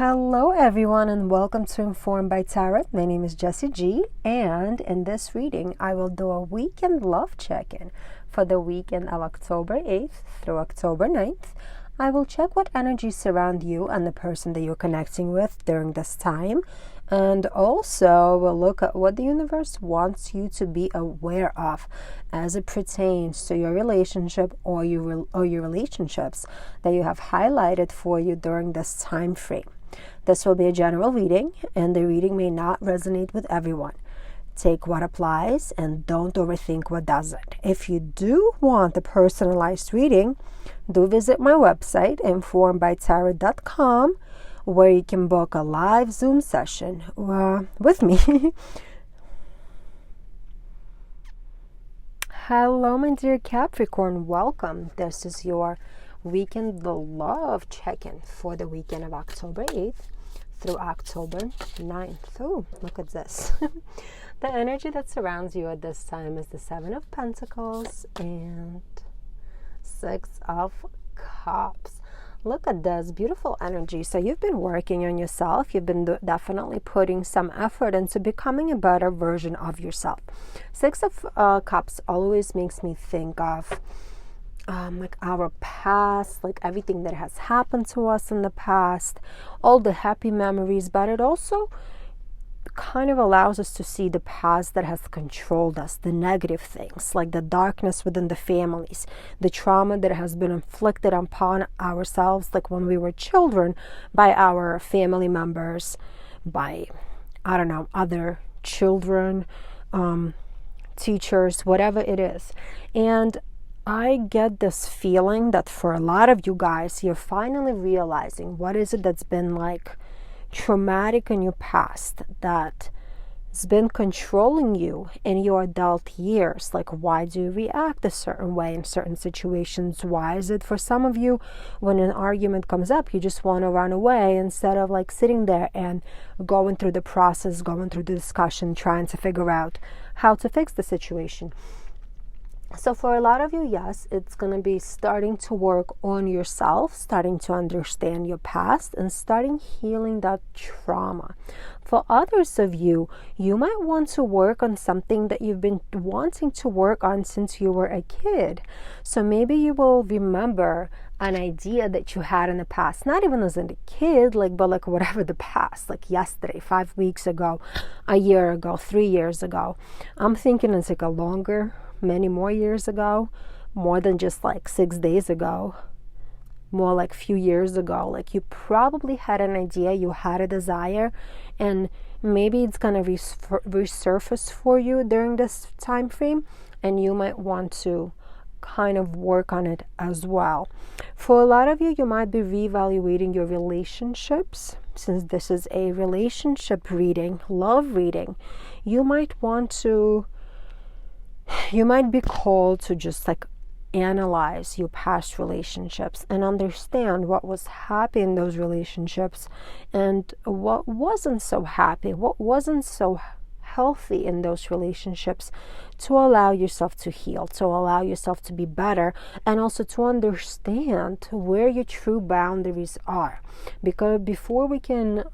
Hello everyone and welcome to Informed by Tarot. My name is Jessie G, and in this reading I will do a weekend love check-in for the weekend of October 8th through October 9th. I will check what energies surround you and the person that you're connecting with during this time, and also we'll look at what the universe wants you to be aware of as it pertains to your relationship or your relationships that you have highlighted for you during this time frame. This will be a general reading, and the reading may not resonate with everyone. Take what applies and don't overthink what doesn't. If you do want a personalized reading, do visit my website, informedbytarot.com, where you can book a live Zoom session with me. Hello, my dear Capricorn. Welcome. This is your weekend love check-in for the weekend of October 8th through October 9th. Oh, look at this. The energy that surrounds you at this time is the Seven of Pentacles and Six of Cups. Look at this beautiful energy. So you've been working on yourself. You've been definitely putting some effort into becoming a better version of yourself. Six of Cups always makes me think of like our past, like everything that has happened to us in the past, all the happy memories, but it also kind of allows us to see the past that has controlled us, the negative things, like the darkness within the families, the trauma that has been inflicted upon ourselves, like when we were children, by our family members, by, I don't know, other children, teachers, whatever it is. And I get this feeling that for a lot of you guys, you're finally realizing what is it that's been like traumatic in your past that has been controlling you in your adult years. Like, why do you react a certain way in certain situations? Why is it for some of you, when an argument comes up, you just want to run away instead of like sitting there and going through the process, going through the discussion, trying to figure out how to fix the situation? So for a lot of you, yes, it's going to be starting to work on yourself, starting to understand your past, and starting healing that trauma. For others of you, you might want to work on something that you've been wanting to work on since you were a kid. So maybe you will remember an idea that you had in the past, not even as a kid, but like whatever the past, like yesterday, 5 weeks ago, a year ago, 3 years ago. I'm thinking it's like many more years ago, more than just like 6 days ago, more like few years ago. Like you probably had an idea, you had a desire, and maybe it's gonna resurface for you during this time frame, and you might want to kind of work on it as well. For a lot of you, you might be reevaluating your relationships. Since this is a relationship reading, love reading, you might be called to just like analyze your past relationships and understand what was happy in those relationships and what wasn't so happy, what wasn't so healthy in those relationships, to allow yourself to heal, to allow yourself to be better, and also to understand where your true boundaries are. Because before we can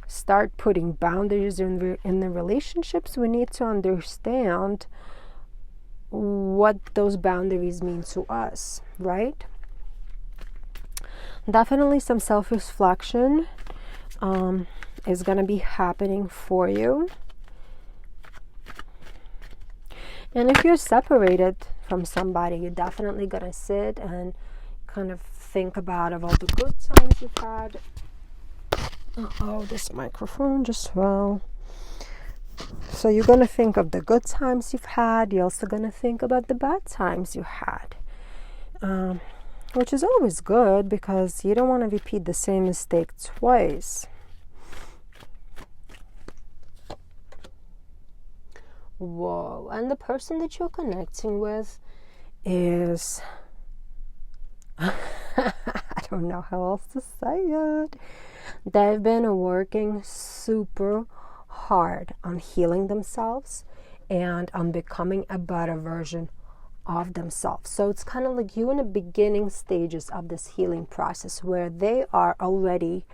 start putting boundaries in the relationships, we need to understand what those boundaries mean to us, right? Definitely some self-reflection is going to be happening for you. And if you're separated from somebody, you're definitely going to sit and kind of think about all the good times you've had. Oh, this microphone just fell. So you're going to think of the good times you've had. You're also going to think about the bad times you had, which is always good because you don't want to repeat the same mistake twice. Whoa. And the person that you're connecting with is... I don't know how else to say it. They've been working super hard on healing themselves and on becoming a better version of themselves. So it's kind of like you in the beginning stages of this healing process where they are already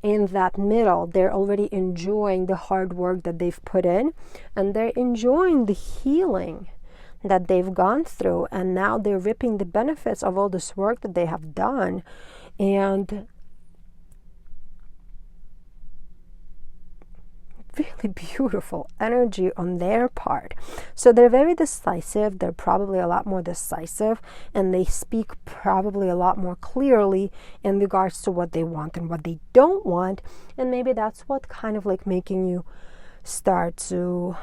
in that middle. They're already enjoying the hard work that they've put in, and they're enjoying the healing that they've gone through, and now they're reaping the benefits of all this work that they have done. And really beautiful energy on their part. So they're very decisive. They're probably a lot more decisive, and they speak probably a lot more clearly in regards to what they want and what they don't want. And maybe that's what kind of like making you start to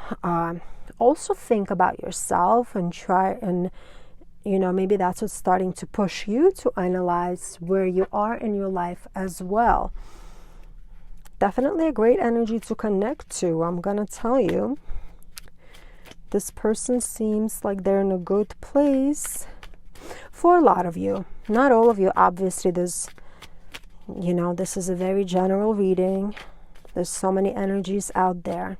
also think about yourself and try and, you know, maybe that's what's starting to push you to analyze where you are in your life as well. Definitely a great energy to connect to. I'm gonna tell you, this person seems like they're in a good place for a lot of you. Not all of you, obviously. There's, you know, this is a very general reading. There's so many energies out there,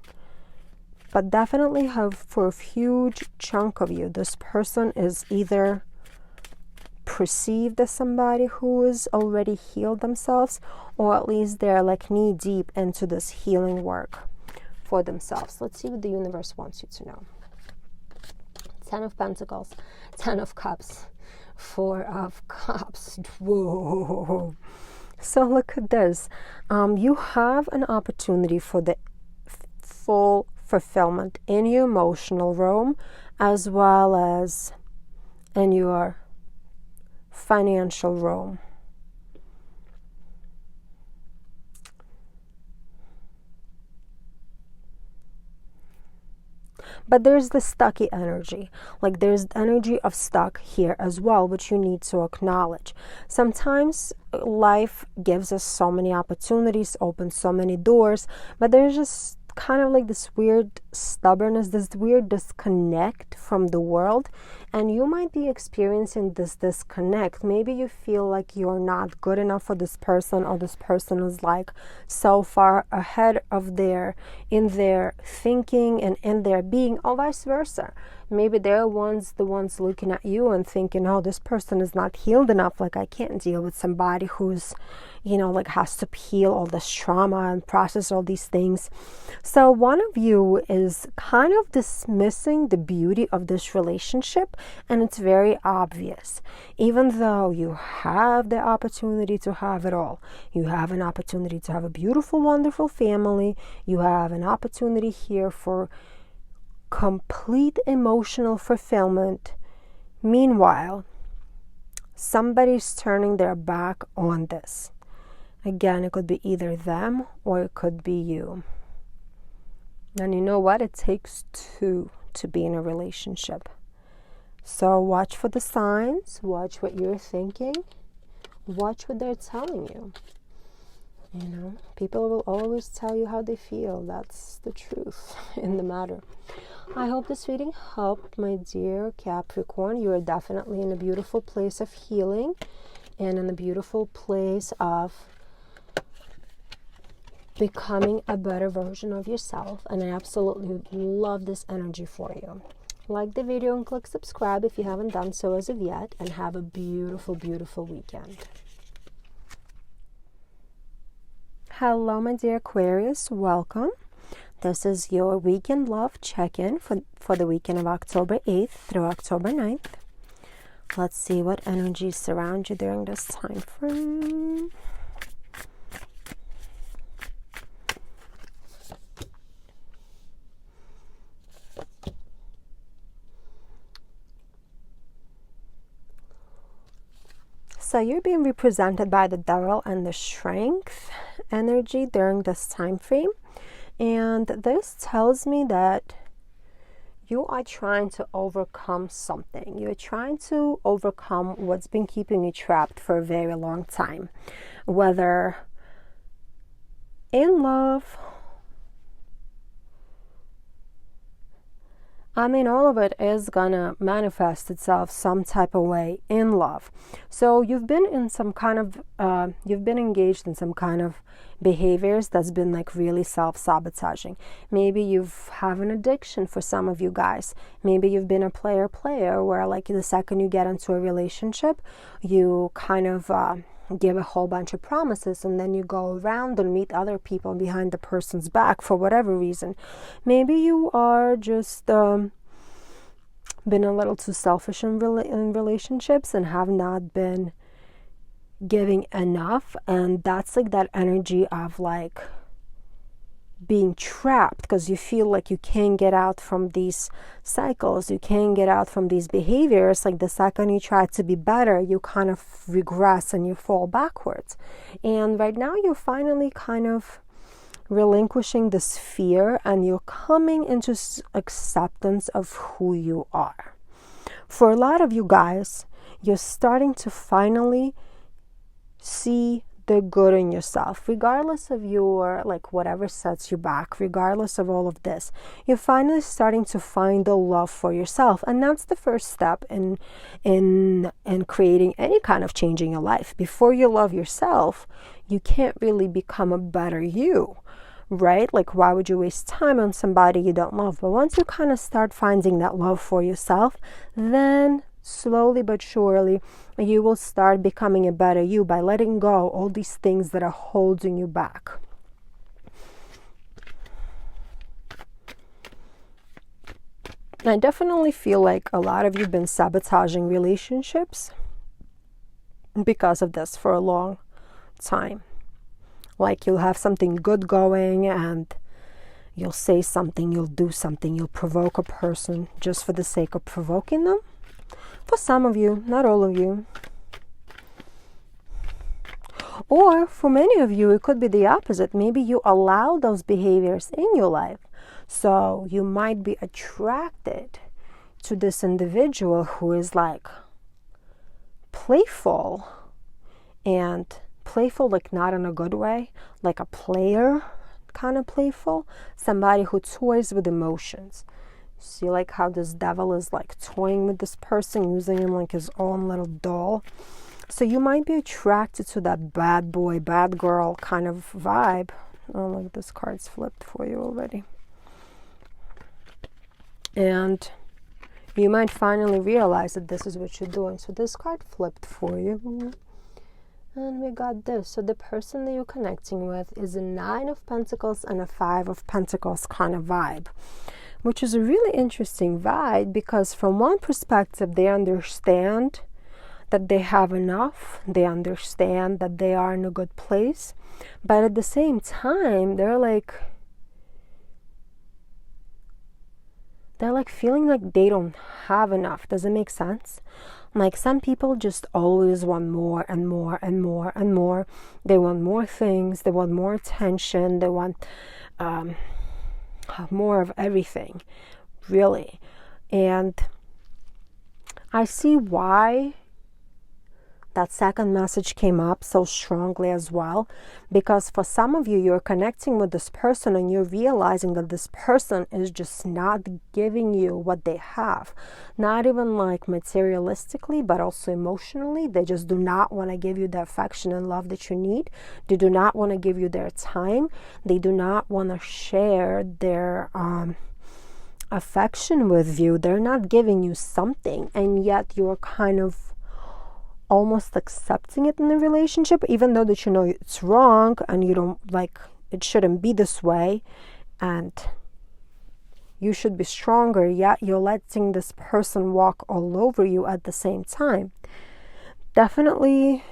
but definitely have, for a huge chunk of you, this person is either perceived as somebody who is already healed themselves, or at least they're like knee deep into this healing work for themselves. Let's see what the universe wants you to know. 10 of Pentacles, 10 of Cups, 4 of Cups. Whoa. So look at this. You have an opportunity for the full fulfillment in your emotional realm, as well as in your financial realm. But there's the stucky energy. Like there's energy of stuck here as well, which you need to acknowledge. Sometimes life gives us so many opportunities, opens so many doors, but there's just kind of like this weird stubbornness, this weird disconnect from the world, and you might be experiencing this disconnect. Maybe you feel like you're not good enough for this person, or this person is like so far ahead of in their thinking and in their being, or vice versa. Maybe they're the ones looking at you and thinking, oh, this person is not healed enough. Like, I can't deal with somebody who's, you know, like has to heal all this trauma and process all these things. So one of you is kind of dismissing the beauty of this relationship, and it's very obvious. Even though you have the opportunity to have it all, you have an opportunity to have a beautiful, wonderful family, you have an opportunity here for complete emotional fulfillment. Meanwhile, somebody's turning their back on this. Again, it could be either them or it could be you. And you know what? It takes two to be in a relationship. So watch for the signs, watch what you're thinking, watch what they're telling you. You know, people will always tell you how they feel. That's the truth in the matter. I hope this reading helped, my dear Capricorn. You are definitely in a beautiful place of healing and in a beautiful place of becoming a better version of yourself. And I absolutely love this energy for you. Like the video and click subscribe if you haven't done so as of yet. And have a beautiful, beautiful weekend. Hello, my dear Aquarius. Welcome. This is your weekend love check-in for the weekend of October 8th through October 9th. Let's see what energies surround you during this time frame. So you're being represented by the Devil and the Strength energy during this time frame. And this tells me that you are trying to overcome something. You're trying to overcome what's been keeping you trapped for a very long time. Whether in love, I mean, all of it is gonna manifest itself some type of way in love. So you've been in some kind of, you've been engaged in some kind of behaviors that's been like really self-sabotaging. Maybe you've have an addiction for some of you guys. Maybe you've been a player where like the second you get into a relationship, you kind of give a whole bunch of promises, and then you go around and meet other people behind the person's back for whatever reason. Maybe you are just been a little too selfish in relationships and have not been giving enough, and that's like that energy of like being trapped because you feel like you can't get out from these cycles, you can't get out from these behaviors. Like the second you try to be better, you kind of regress and you fall backwards. And right now you're finally kind of relinquishing this fear and you're coming into acceptance of who you are. For a lot of you guys, you're starting to finally see the good in yourself, regardless of your, like, whatever sets you back, regardless of all of this. You're finally starting to find the love for yourself, and that's the first step in creating any kind of change in your life. Before you love yourself, you can't really become a better you, right? Like, why would you waste time on somebody you don't love? But once you kind of start finding that love for yourself, then slowly but surely, you will start becoming a better you by letting go all these things that are holding you back. I definitely feel like a lot of you have been sabotaging relationships because of this for a long time. Like you'll have something good going and you'll say something, you'll do something, you'll provoke a person just for the sake of provoking them. For some of you, not all of you. Or for many of you, it could be the opposite. Maybe you allow those behaviors in your life. So you might be attracted to this individual who is like playful, and playful like not in a good way, like a player kind of playful, somebody who toys with emotions. See like how this devil is like toying with this person, using him like his own little doll. So you might be attracted to that bad boy, bad girl kind of vibe. Oh, look, this card's flipped for you already. And you might finally realize that this is what you're doing. So this card flipped for you. And we got this. So the person that you're connecting with is a 9 of Pentacles and a 5 of Pentacles kind of vibe, which is a really interesting vibe because from one perspective, they understand that they have enough. They understand that they are in a good place. But at the same time, they're like feeling like they don't have enough. Does it make sense? Like some people just always want more and more and more and more. They want more things. They want more attention. They want more of everything, really. And I see why that second message came up so strongly as well, because for some of you, you're connecting with this person and you're realizing that this person is just not giving you what they have, not even like materialistically, but also emotionally. They just do not want to give you the affection and love that you need. They do not want to give you their time. They do not want to share their affection with you. They're not giving you something, and yet you're kind of almost accepting it in the relationship, even though that you know it's wrong and you don't like, it shouldn't be this way and you should be stronger, yet you're letting this person walk all over you at the same time. Definitely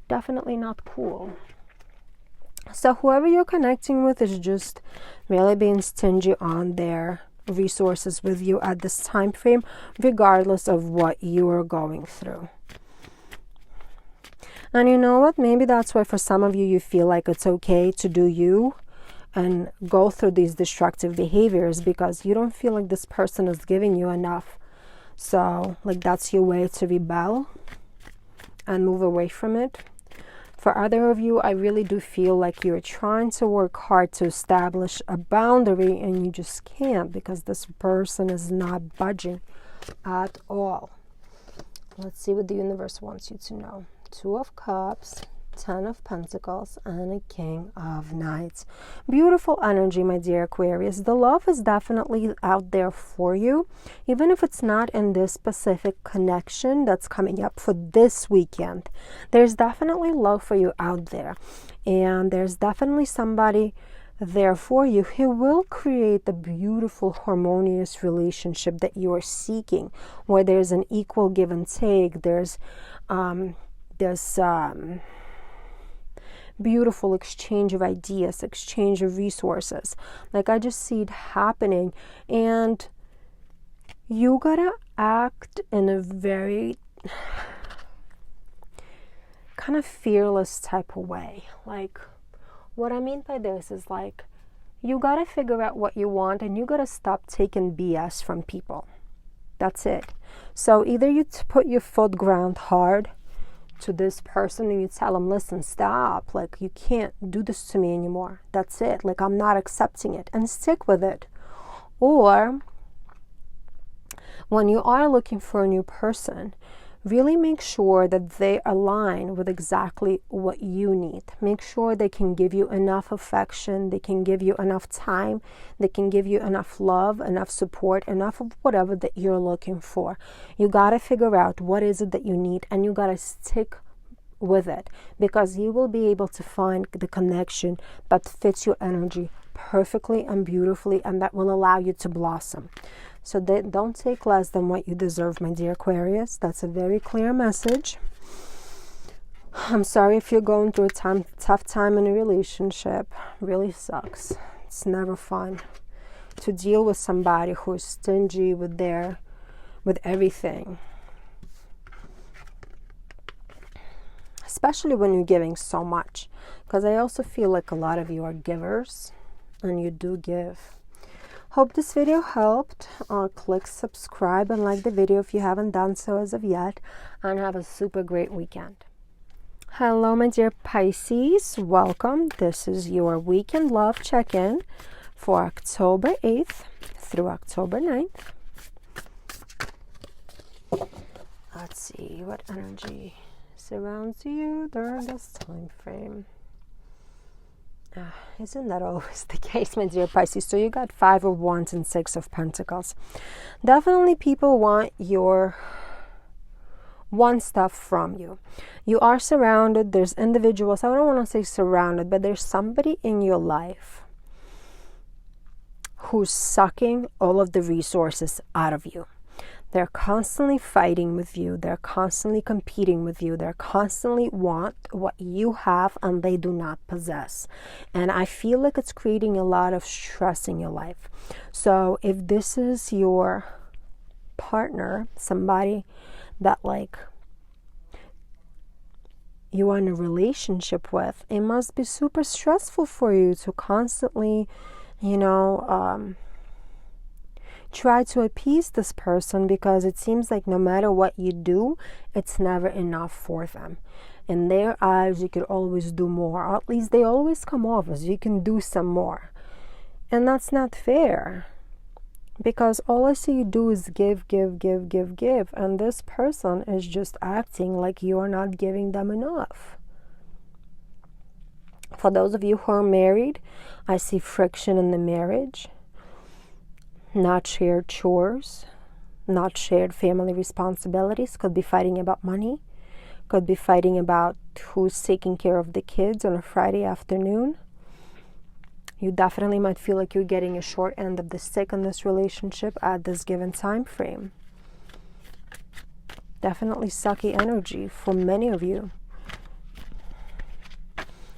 not cool. So whoever you're connecting with is just really being stingy on their resources with you at this time frame, regardless of what you are going through. And you know what? Maybe that's why for some of you, you feel like it's okay to do you and go through these destructive behaviors because you don't feel like this person is giving you enough. So like that's your way to rebel and move away from it. For other of you, I really do feel like you're trying to work hard to establish a boundary and you just can't because this person is not budging at all. Let's see what the universe wants you to know. 2 of Cups, Ten of Pentacles, and a King of Knights. Beautiful energy, my dear Aquarius. The love is definitely out there for you, even if it's not in this specific connection that's coming up for this weekend. There's definitely love for you out there, and there's definitely somebody there for you who will create the beautiful, harmonious relationship that you are seeking, where there's an equal give and take. There's beautiful exchange of ideas, exchange of resources. Like, I just see it happening, and you gotta act in a very kind of fearless type of way. Like, what I mean by this is, like, you gotta figure out what you want, and you gotta stop taking BS from people. That's it. So either you put your foot ground hard to this person and you tell them, listen, stop, like, you can't do this to me anymore. That's it. Like, I'm not accepting it, and stick with it. Or when you are looking for a new person, really make sure that they align with exactly what you need. Make sure they can give you enough affection, they can give you enough time, they can give you enough love, enough support, enough of whatever that you're looking for. You got to figure out what is it that you need, and you got to stick with it, because you will be able to find the connection that fits your energy perfectly and beautifully, and that will allow you to blossom. So don't take less than what you deserve, my dear Aquarius. That's a very clear message. I'm sorry if you're going through a tough time in a relationship. Really sucks. It's never fun to deal with somebody who is stingy with everything. Especially when you're giving so much. Because I also feel like a lot of you are givers, and you do give. Hope this video helped. Click subscribe and like the video if you haven't done so as of yet, and have a super great weekend. Hello, my dear Pisces. Welcome. This is your weekend love check-in for October 8th through October 9th. Let's see what energy surrounds you during this time frame. Isn't that always the case, my dear Pisces? So you got 5 of Wands and 6 of Pentacles. Definitely people want stuff from you. You are surrounded. There's individuals. I don't want to say surrounded, but there's somebody in your life who's sucking all of the resources out of you. They're constantly fighting with you. They're constantly competing with you. They're constantly want what you have and they do not possess. And I feel like it's creating a lot of stress in your life. So if this is your partner, somebody that like you are in a relationship with, it must be super stressful for you to constantly, try to appease this person, because it seems like no matter what you do, it's never enough for them. In their eyes, you could always do more, or at least they always come off as you can do some more. And that's not fair, because all I see you do is give, and this person is just acting like you are not giving them enough. For those of you who are married, I see friction in the marriage. Not shared chores, not shared family responsibilities. Could be fighting about money, could be fighting about who's taking care of the kids on a Friday afternoon. You definitely might feel like you're getting a short end of the stick in this relationship at this given time frame. Definitely sucky energy for many of you.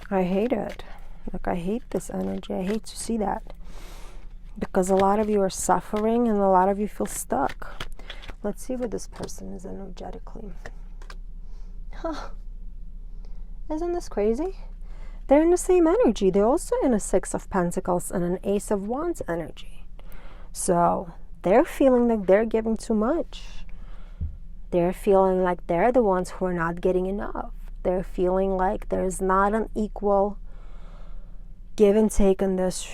I hate it. Like, I hate this energy. I hate to see that. Because a lot of you are suffering and a lot of you feel stuck. Let's see where this person is energetically. Isn't this crazy? They're in the same energy. They're also in a 6 of Pentacles and an Ace of Wands energy. So they're feeling like they're giving too much. They're feeling like they're the ones who are not getting enough. They're feeling like there's not an equal give and take in this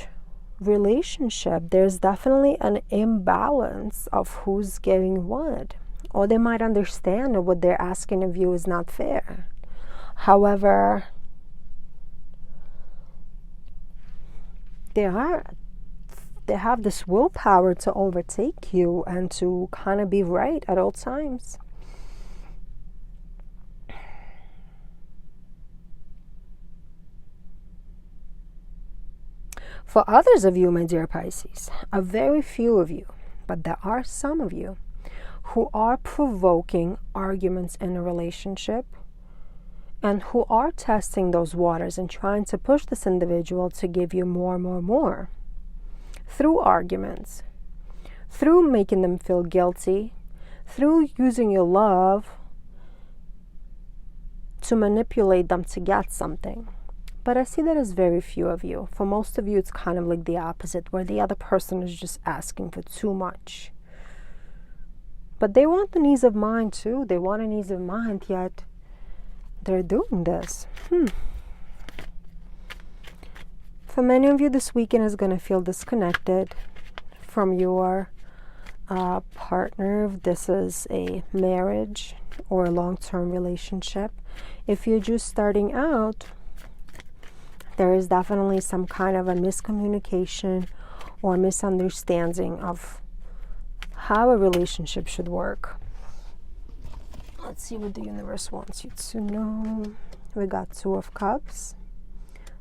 relationship. There's definitely an imbalance of who's giving what. Or they might understand that what they're asking of you is not fair. However, they have this willpower to overtake you and to kind of be right at all times. For others of you, my dear Pisces, a very few of you, but there are some of you who are provoking arguments in a relationship and who are testing those waters and trying to push this individual to give you more through arguments, through making them feel guilty, through using your love to manipulate them to get something. But I see that as very few of you. For most of you, it's kind of like the opposite, where the other person is just asking for too much. But they want an ease of mind too. They want an ease of mind, yet they're doing this. For many of you, this weekend is going to feel disconnected from your partner. If this is a marriage or a long-term relationship. If you're just starting out, there is definitely some kind of a miscommunication or misunderstanding of how a relationship should work. Let's see what the universe wants you to know. We got 2 of Cups,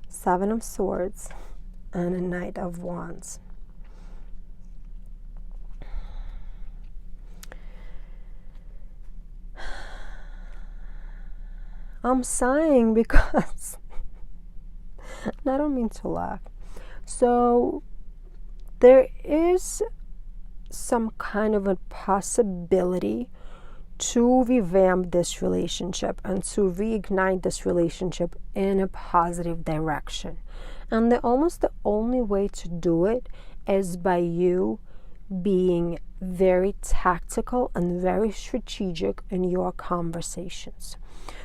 7 of Swords, and a Knight of Wands. I'm sighing because I don't mean to laugh. So there is some kind of a possibility to revamp this relationship and to reignite this relationship in a positive direction. And almost the only way to do it is by you being very tactical and very strategic in your conversations.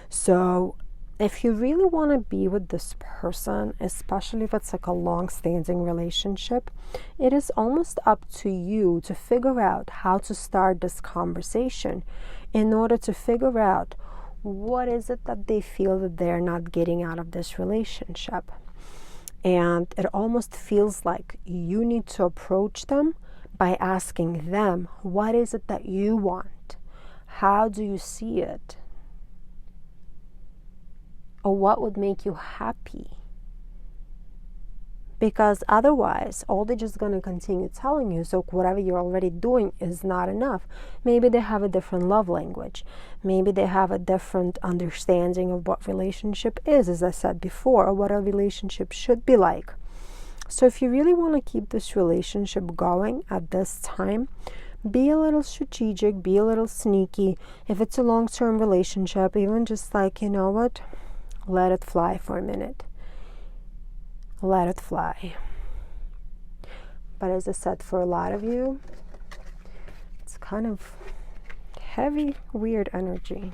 So if you really want to be with this person, especially if it's like a long-standing relationship, it is almost up to you to figure out how to start this conversation in order to figure out what is it that they feel that they're not getting out of this relationship. And it almost feels like you need to approach them by asking them, what is it that you want? How do you see it? Or what would make you happy? Because otherwise, all they're just going to continue telling you, so whatever you're already doing is not enough. Maybe they have a different love language. Maybe they have a different understanding of what relationship is, as I said before, or what a relationship should be like. So if you really want to keep this relationship going at this time, be a little strategic, be a little sneaky. If it's a long-term relationship, even just like, you know what? Let it fly for a minute. Let it fly. But as I said, for a lot of you, it's kind of heavy, weird energy.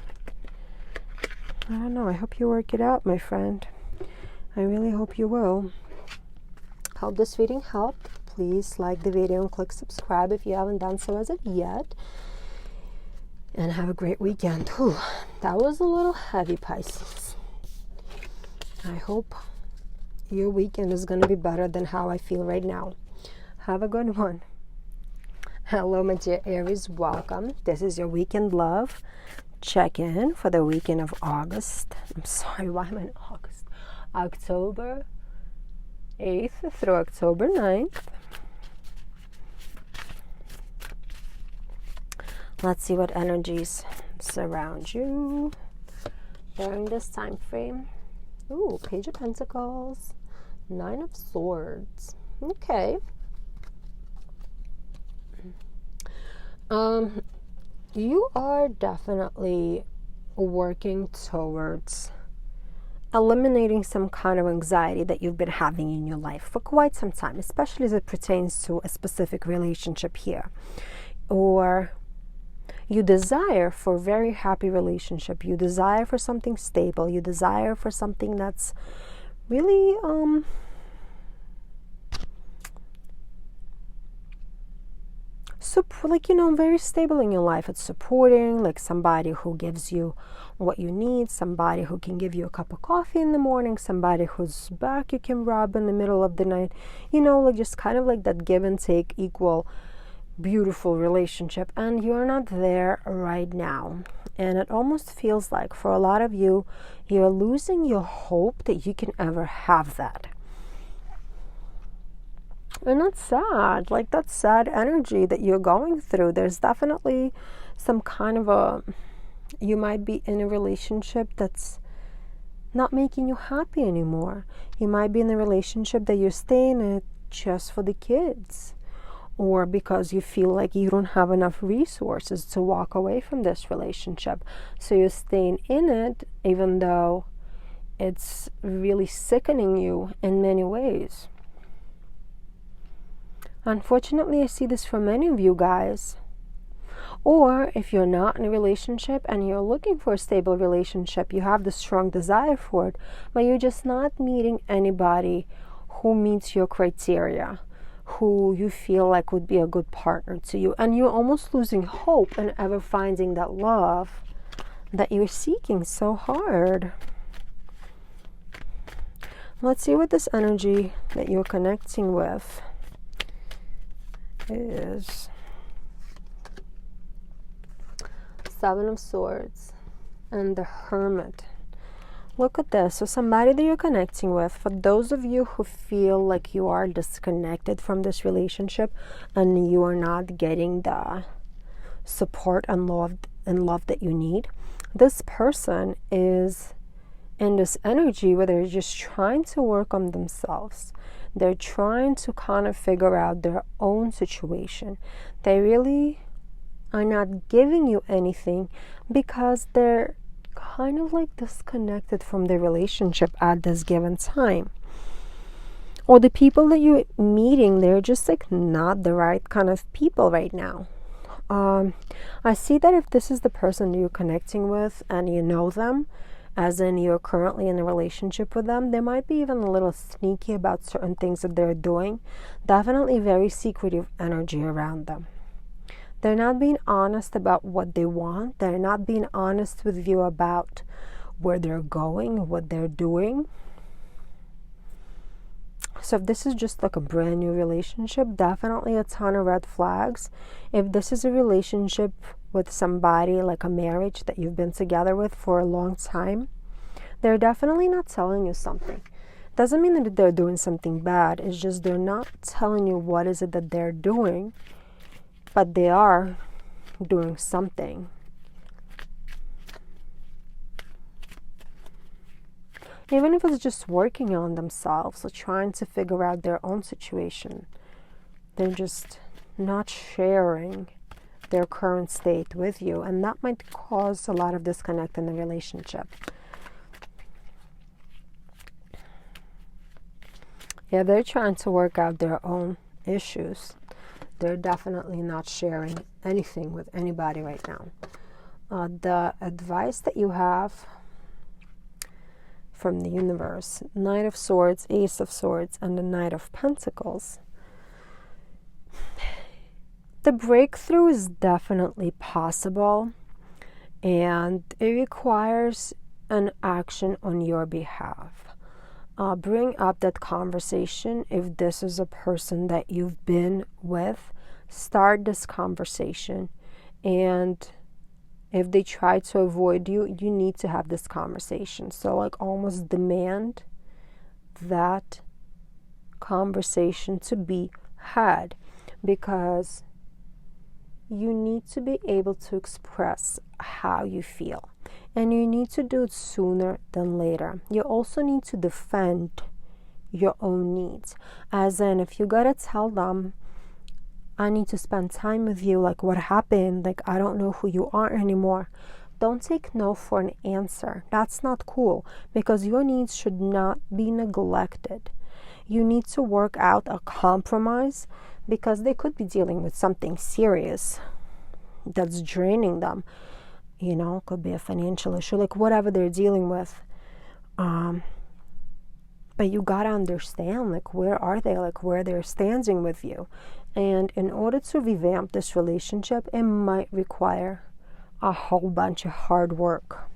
I don't know. I hope you work it out, my friend. I really hope you will. Hope this reading helped. Please like the video and click subscribe if you haven't done so as of yet. And have a great weekend. Whew, that was a little heavy, Pisces. I hope your weekend is going to be better than how I feel right now. Have a good one. Hello, my dear Aries. Welcome. This is your weekend love check-in for the weekend of August. I'm sorry, why am I in August? October 8th through October 9th. Let's see what energies surround you during this time frame. Ooh, Page of Pentacles, 9 of Swords. Okay. You are definitely working towards eliminating some kind of anxiety that you've been having in your life for quite some time, especially as it pertains to a specific relationship here. Or you desire for a very happy relationship. You desire for something stable. You desire for something that's really like, you know, very stable in your life. It's supporting, like somebody who gives you what you need, somebody who can give you a cup of coffee in the morning, somebody whose back you can rub in the middle of the night, you know, like just kind of like that give and take, equal, beautiful relationship. And you're not there right now. And it almost feels like for a lot of you, you're losing your hope that you can ever have that. And that's sad. Like, that's sad energy that you're going through. There's definitely some kind of you might be in a relationship that's not making you happy anymore. You might be in a relationship that you're staying in it just for the kids, or because you feel like you don't have enough resources to walk away from this relationship. So you're staying in it even though it's really sickening you in many ways. Unfortunately, I see this for many of you guys. Or if you're not in a relationship and you're looking for a stable relationship, you have the strong desire for it, but you're just not meeting anybody who meets your criteria, who you feel like would be a good partner to you. And you're almost losing hope in ever finding that love that you're seeking so hard. Let's see what this energy that you're connecting with is. Seven of Swords and the Hermit. Look at this. So somebody that you're connecting with, for those of you who feel like you are disconnected from this relationship and you are not getting the support and love that you need, this person is in this energy where they're just trying to work on themselves. They're trying to kind of figure out their own situation. They really are not giving you anything because they're kind of like disconnected from the relationship at this given time. Or the people that you're meeting, they're just like not the right kind of people right now. I see that if this is the person you're connecting with and you know them, as in you're currently in a relationship with them, they might be even a little sneaky about certain things that they're doing. Definitely very secretive energy around them. They're not being honest about what they want. They're not being honest with you about where they're going, what they're doing. So if this is just like a brand new relationship, definitely a ton of red flags. If this is a relationship with somebody, like a marriage that you've been together with for a long time, they're definitely not telling you something. Doesn't mean that they're doing something bad. It's just they're not telling you what is it that they're doing. But they are doing something. Even if it's just working on themselves or trying to figure out their own situation, they're just not sharing their current state with you. And that might cause a lot of disconnect in the relationship. Yeah, they're trying to work out their own issues. They're definitely not sharing anything with anybody right now. The advice that you have from the universe, Knight of Swords, Ace of Swords, and the Knight of Pentacles. The breakthrough is definitely possible, and it requires an action on your behalf. Bring up that conversation. If this is a person that you've been with, start this conversation. And if they try to avoid you, you need to have this conversation. So like almost demand that conversation to be had, because you need to be able to express how you feel. And you need to do it sooner than later. You also need to defend your own needs. As in, if you gotta tell them, I need to spend time with you, like what happened, like I don't know who you are anymore. Don't take no for an answer. That's not cool, because your needs should not be neglected. You need to work out a compromise, because they could be dealing with something serious that's draining them. You know, could be a financial issue, like whatever they're dealing with. But you gotta understand, like, where are they, like where they're standing with you. And in order to revamp this relationship, it might require a whole bunch of hard work.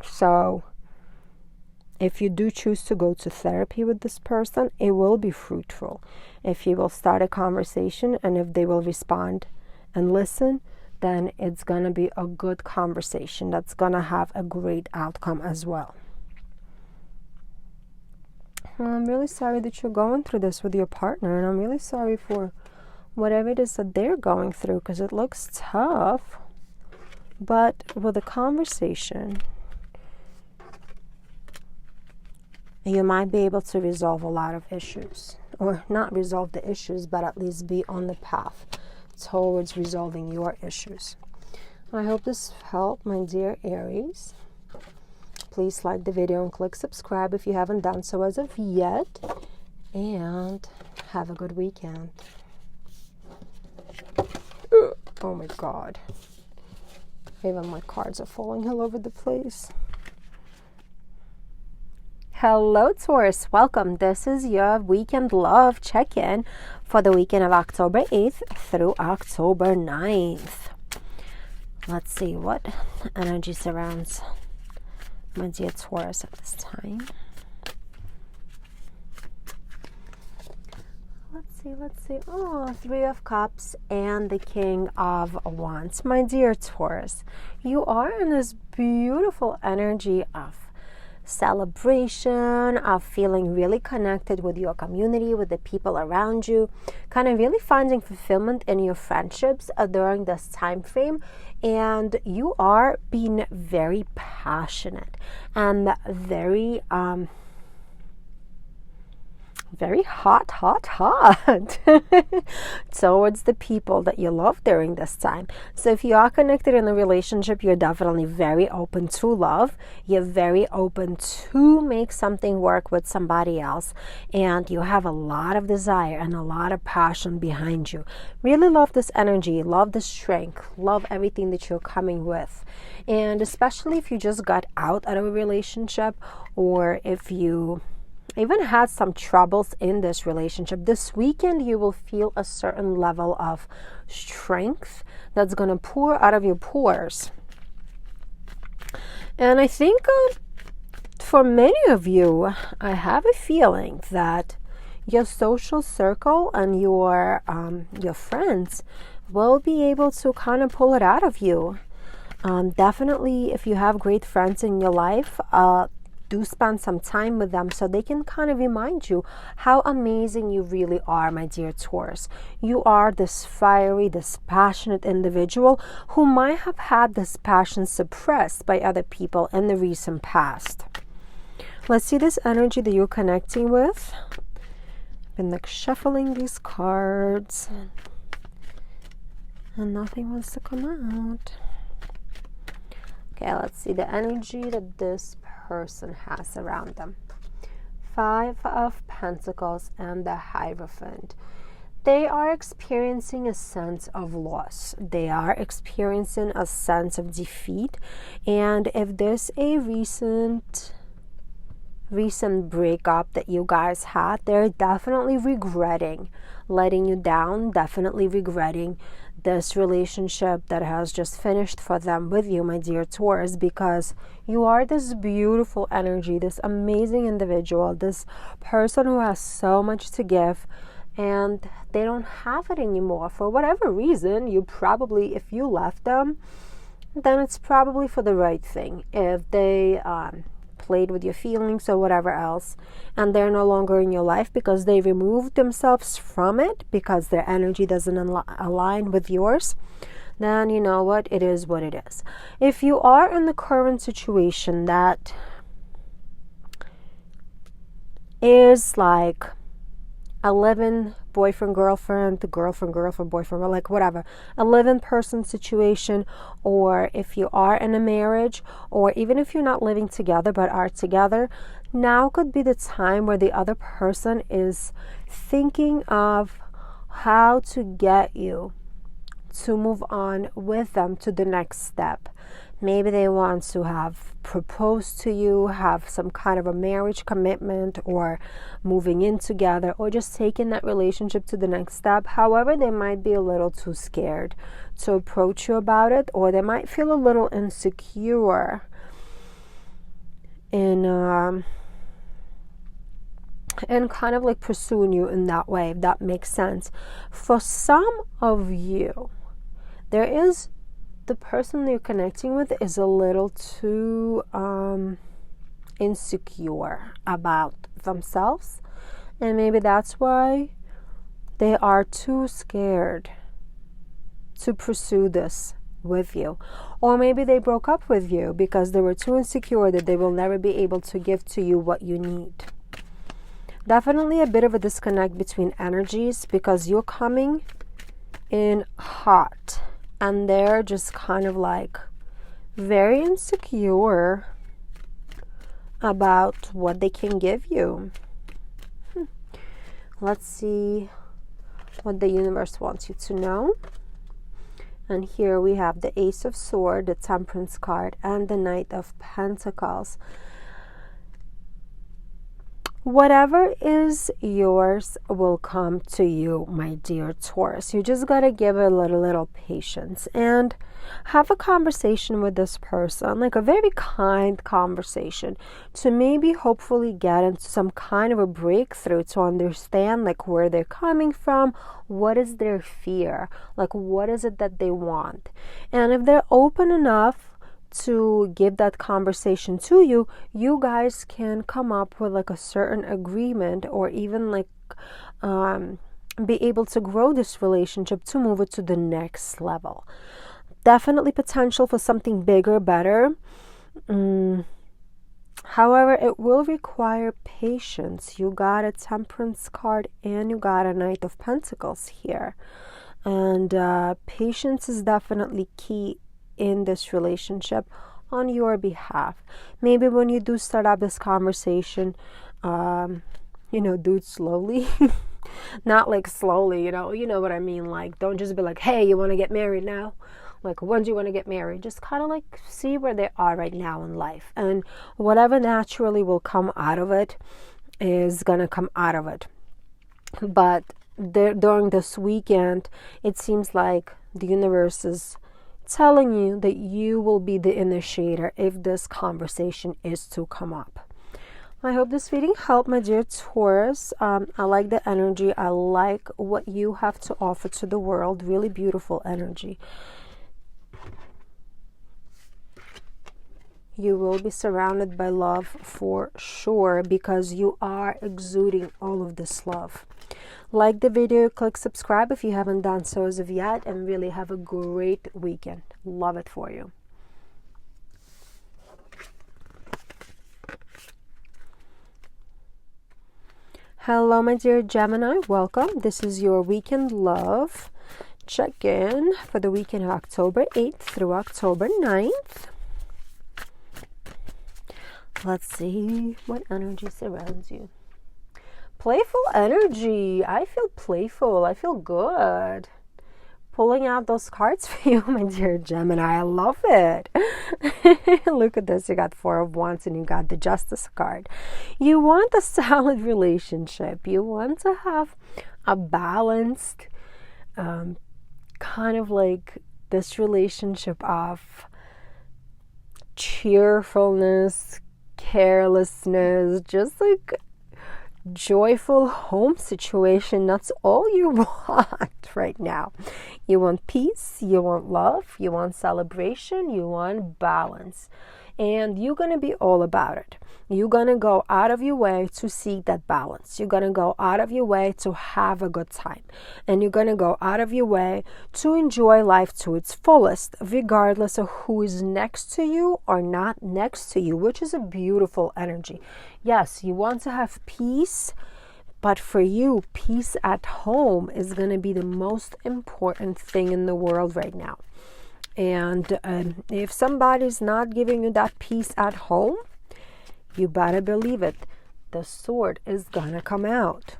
So if you do choose to go to therapy with this person, it will be fruitful. If you will start a conversation and if they will respond and listen, then it's going to be a good conversation that's going to have a great outcome as well. I'm really sorry that you're going through this with your partner, and I'm really sorry for whatever it is that they're going through, because it looks tough. But with a conversation, you might be able to resolve a lot of issues, or not resolve the issues, but at least be on the path towards resolving your issues. I hope this helped, my dear Aries. Please like the video and click subscribe if you haven't done so as of yet. And have a good weekend. Oh my God. Even my cards are falling all over the place. Hello Taurus, welcome. This is your weekend love check-in for the weekend of October 8th through October 9th. Let's see what energy surrounds my dear Taurus at this time. Let's see. Oh, 3 of Cups and the King of Wands. My dear Taurus, you are in this beautiful energy of celebration, of feeling really connected with your community, with the people around you, kind of really finding fulfillment in your friendships during this time frame. And you are being very passionate and very hot towards the people that you love during this time. So if you are connected in a relationship, you're definitely very open to love. You're very open to make something work with somebody else. And you have a lot of desire and a lot of passion behind you. Really love this energy, love the strength, love everything that you're coming with. And especially if you just got out of a relationship, or if you even had some troubles in this relationship, this weekend you will feel a certain level of strength that's going to pour out of your pores. And I think for many of you, I have a feeling that your social circle and your friends will be able to kind of pull it out of you. Definitely, if you have great friends in your life, do spend some time with them so they can kind of remind you how amazing you really are, my dear Taurus. You are this fiery, this passionate individual who might have had this passion suppressed by other people in the recent past. Let's see this energy that you're connecting with. I've been like shuffling these cards and nothing wants to come out. Okay, let's see the energy that this person has around them. 5 of Pentacles and the Hierophant. They are experiencing a sense of loss. They are experiencing a sense of defeat. And if there's a recent breakup that you guys had, they're definitely regretting letting you down, definitely regretting this relationship that has just finished for them with you, my dear Taurus, because you are this beautiful energy, this amazing individual, this person who has so much to give, and they don't have it anymore for whatever reason. You probably, if you left them, then it's probably for the right thing. If they played with your feelings or whatever else, and they're no longer in your life because they removed themselves from it because their energy doesn't align with yours, then you know what, it is what it is. If you are in the current situation that is like a live-in boyfriend, girlfriend, boyfriend, or like whatever, a live-in person situation, or if you are in a marriage, or even if you're not living together but are together, now could be the time where the other person is thinking of how to get you to move on with them to the next step. Maybe they want to have proposed to you, have some kind of a marriage commitment, or moving in together, or just taking that relationship to the next step. However, they might be a little too scared to approach you about it, or they might feel a little insecure in and kind of like pursuing you in that way, if that makes sense. For some of you, there is the person you're connecting with is a little too insecure about themselves, and maybe that's why they are too scared to pursue this with you. Or maybe they broke up with you because they were too insecure that they will never be able to give to you what you need. Definitely a bit of a disconnect between energies, because you're coming in hot and they're just kind of like very insecure about what they can give you. Let's see what the universe wants you to know. And here we have the Ace of Swords, the Temperance card, and the Knight of Pentacles. Whatever is yours will come to you, my dear Taurus. You just got to give it a little patience and have a conversation with this person, like a very kind conversation, to maybe hopefully get into some kind of a breakthrough, to understand like where they're coming from, what is their fear, like what is it that they want. And if they're open enough to give that conversation to you, you guys can come up with like a certain agreement, or even like be able to grow this relationship to move it to the next level. Definitely potential for something bigger, better. However, it will require patience. You got a Temperance card and you got a Knight of Pentacles here, and patience is definitely key in this relationship on your behalf. Maybe when you do start up this conversation, do it slowly. Not like slowly, you know what I mean. Like, don't just be like, hey, you want to get married now? Like, when do you want to get married? Just kind of like see where they are right now in life, and whatever naturally will come out of it is gonna come out of it. But during this weekend, it seems like the universe is telling you that you will be the initiator if this conversation is to come up. I hope this reading helped, my dear Taurus. I like the energy. I like what you have to offer to the world. Really beautiful energy. You will be surrounded by love for sure, because you are exuding all of this love. Like the video, click subscribe if you haven't done so as of yet, and really have a great weekend. Love it for you. Hello, my dear Gemini. Welcome. This is your weekend love check-in for the weekend of October 8th through October 9th. Let's see what energy surrounds you. Playful energy. I feel playful. I feel good. Pulling out those cards for you, my dear Gemini. I love it. Look at this. You got Four of Wands and you got the Justice card. You want a solid relationship. You want to have a balanced, kind of like this relationship of cheerfulness, carelessness, just like joyful home situation. That's all you want right now. You want peace, you want love, you want celebration, you want balance, and you're gonna be all about it. You're gonna go out of your way to seek that balance. You're gonna go out of your way to have a good time, and you're gonna go out of your way to enjoy life to its fullest, regardless of who is next to you or not next to you, which is a beautiful energy. Yes, you want to have peace, but for you, peace at home is going to be the most important thing in the world right now. And if somebody's not giving you that peace at home, you better believe it. The sword is going to come out.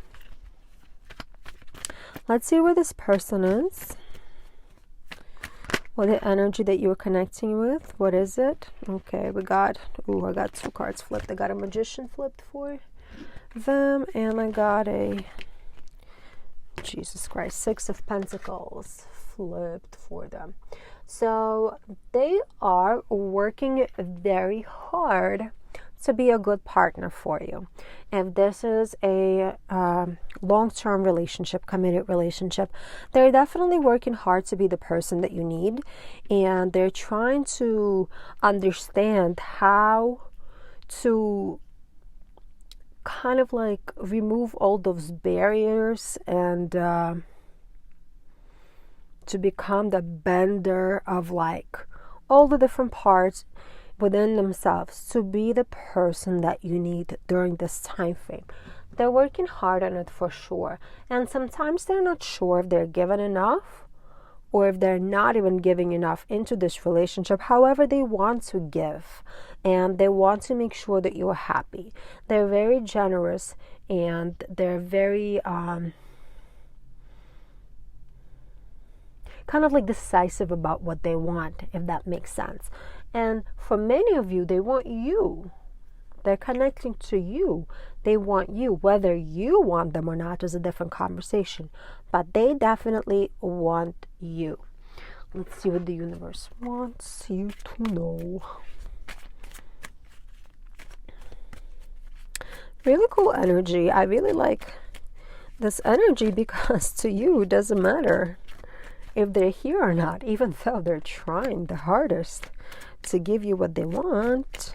Let's see where this person is. What the energy that you're connecting with? What is it? Okay, we got, I got 2 cards flipped. I got a Magician flipped for them, and I got a, Jesus Christ, 6 of Pentacles flipped for them. So they are working very hard to be a good partner for you. If this is a long-term relationship, committed relationship, they're definitely working hard to be the person that you need, and they're trying to understand how to kind of like remove all those barriers and to become the bender of like all the different parts within themselves to be the person that you need during this time frame. They're working hard on it for sure, and sometimes they're not sure if they're given enough or if they're not even giving enough into this relationship. However, they want to give and they want to make sure that you're happy. They're very generous and they're very kind of like decisive about what they want, if that makes sense. And for many of you, they want you. They're connecting to you. They want you. Whether you want them or not is a different conversation. But they definitely want you. Let's see what the universe wants you to know. Really cool energy. I really like this energy because to you, it doesn't matter if they're here or not, even though they're trying the hardest to give you what they want,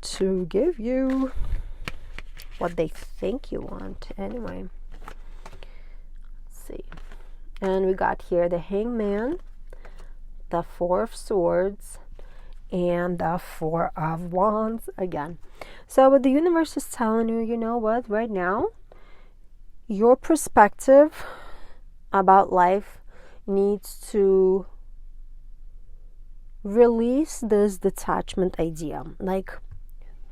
to give you what they think you want. Anyway, let's see. And we got here the Hangman, the 4 of Swords, and the 4 of Wands again. So what the universe is telling you, you know what, right now, your perspective about life needs to release this detachment idea. Like,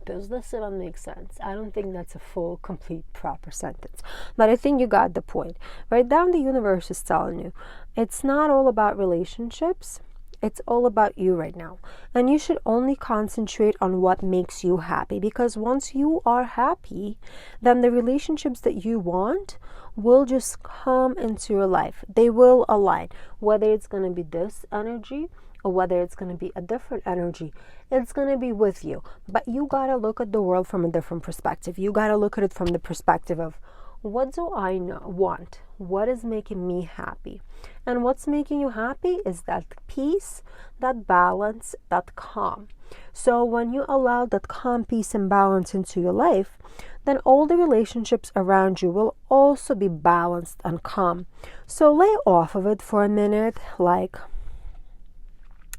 does this even make sense? I don't think that's a full, complete, proper sentence, but I think you got the point. Right down, the universe is telling you it's not all about relationships. It's all about you right now. And you should only concentrate on what makes you happy, because once you are happy, then the relationships that you want will just come into your life. They will align, whether it's going to be this energy or whether it's going to be a different energy. It's going to be with you. But you got to look at the world from a different perspective. You got to look at it from the perspective of, what do I want? What is making me happy? And what's making you happy is that peace, that balance, that calm. So when you allow that calm, peace, and balance into your life, then all the relationships around you will also be balanced and calm. So lay off of it for a minute. Like,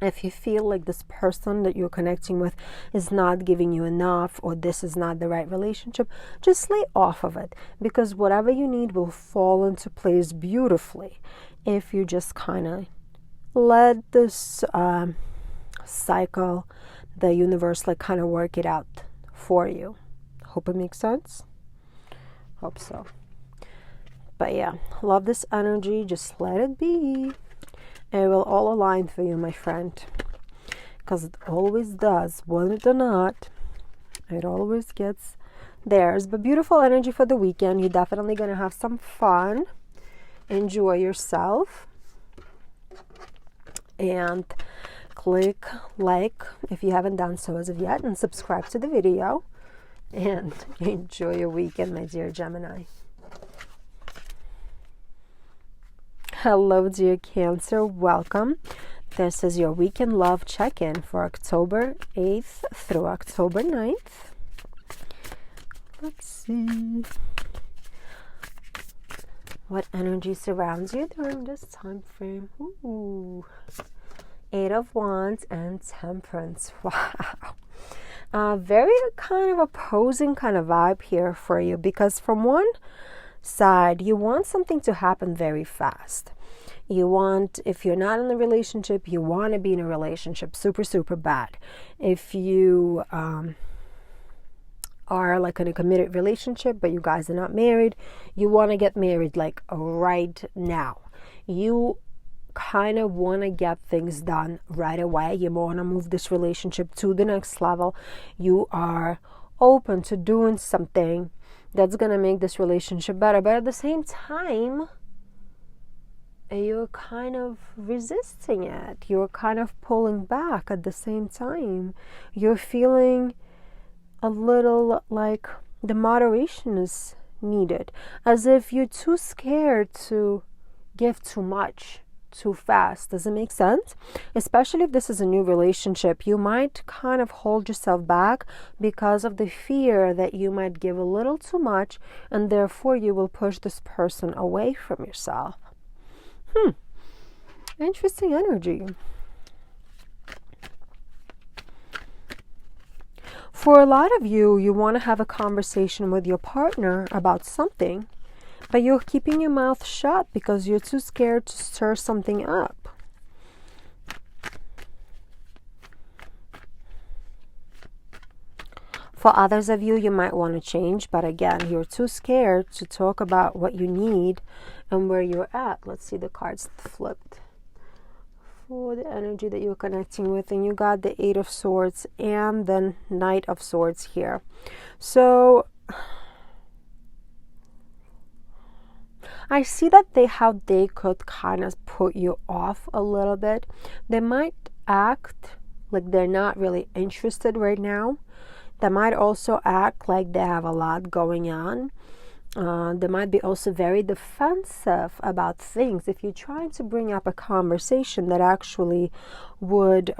if you feel like this person that you're connecting with is not giving you enough, or this is not the right relationship, just lay off of it, because whatever you need will fall into place beautifully if you just kind of let this cycle, the universe, like kind of work it out for you. Hope it makes sense. Hope so. But yeah, love this energy. Just let it be. It will all align for you, my friend, because it always does. Whether it or not, it always gets theirs. But beautiful energy for the weekend. You're definitely going to have some fun. Enjoy yourself. And click like if you haven't done so as of yet, and subscribe to the video. And enjoy your weekend, my dear Gemini. Hello, dear Cancer. Welcome. This is your weekend love check-in for October 8th through October 9th. Let's see what energy surrounds you during this time frame. Ooh. 8 of Wands and Temperance. Wow. Very kind of opposing kind of vibe here for you, because from one side, you want something to happen very fast. You want, if you're not in a relationship, you want to be in a relationship super, super bad. If you are like in a committed relationship, but you guys are not married, you want to get married like right now. You kind of want to get things done right away. You want to move this relationship to the next level. You are open to doing something that's going to make this relationship better. But at the same time, you're kind of resisting it. You're kind of pulling back at the same time. You're feeling a little like the moderation is needed, as if you're too scared to give too much too fast. Does it make sense? Especially if this is a new relationship, you might kind of hold yourself back because of the fear that you might give a little too much, and therefore you will push this person away from yourself. Interesting energy. For a lot of you, you want to have a conversation with your partner about something, but you're keeping your mouth shut because you're too scared to stir something up. For others of you, you might want to change, but again, you're too scared to talk about what you need and where you're at. Let's see the cards flipped for the energy that you're connecting with. And you got the 8 of Swords and the Knight of Swords here. So I see that how they could kind of put you off a little bit. They might act like they're not really interested right now. They might also act like they have a lot going on. They might be also very defensive about things. If you're trying to bring up a conversation that actually would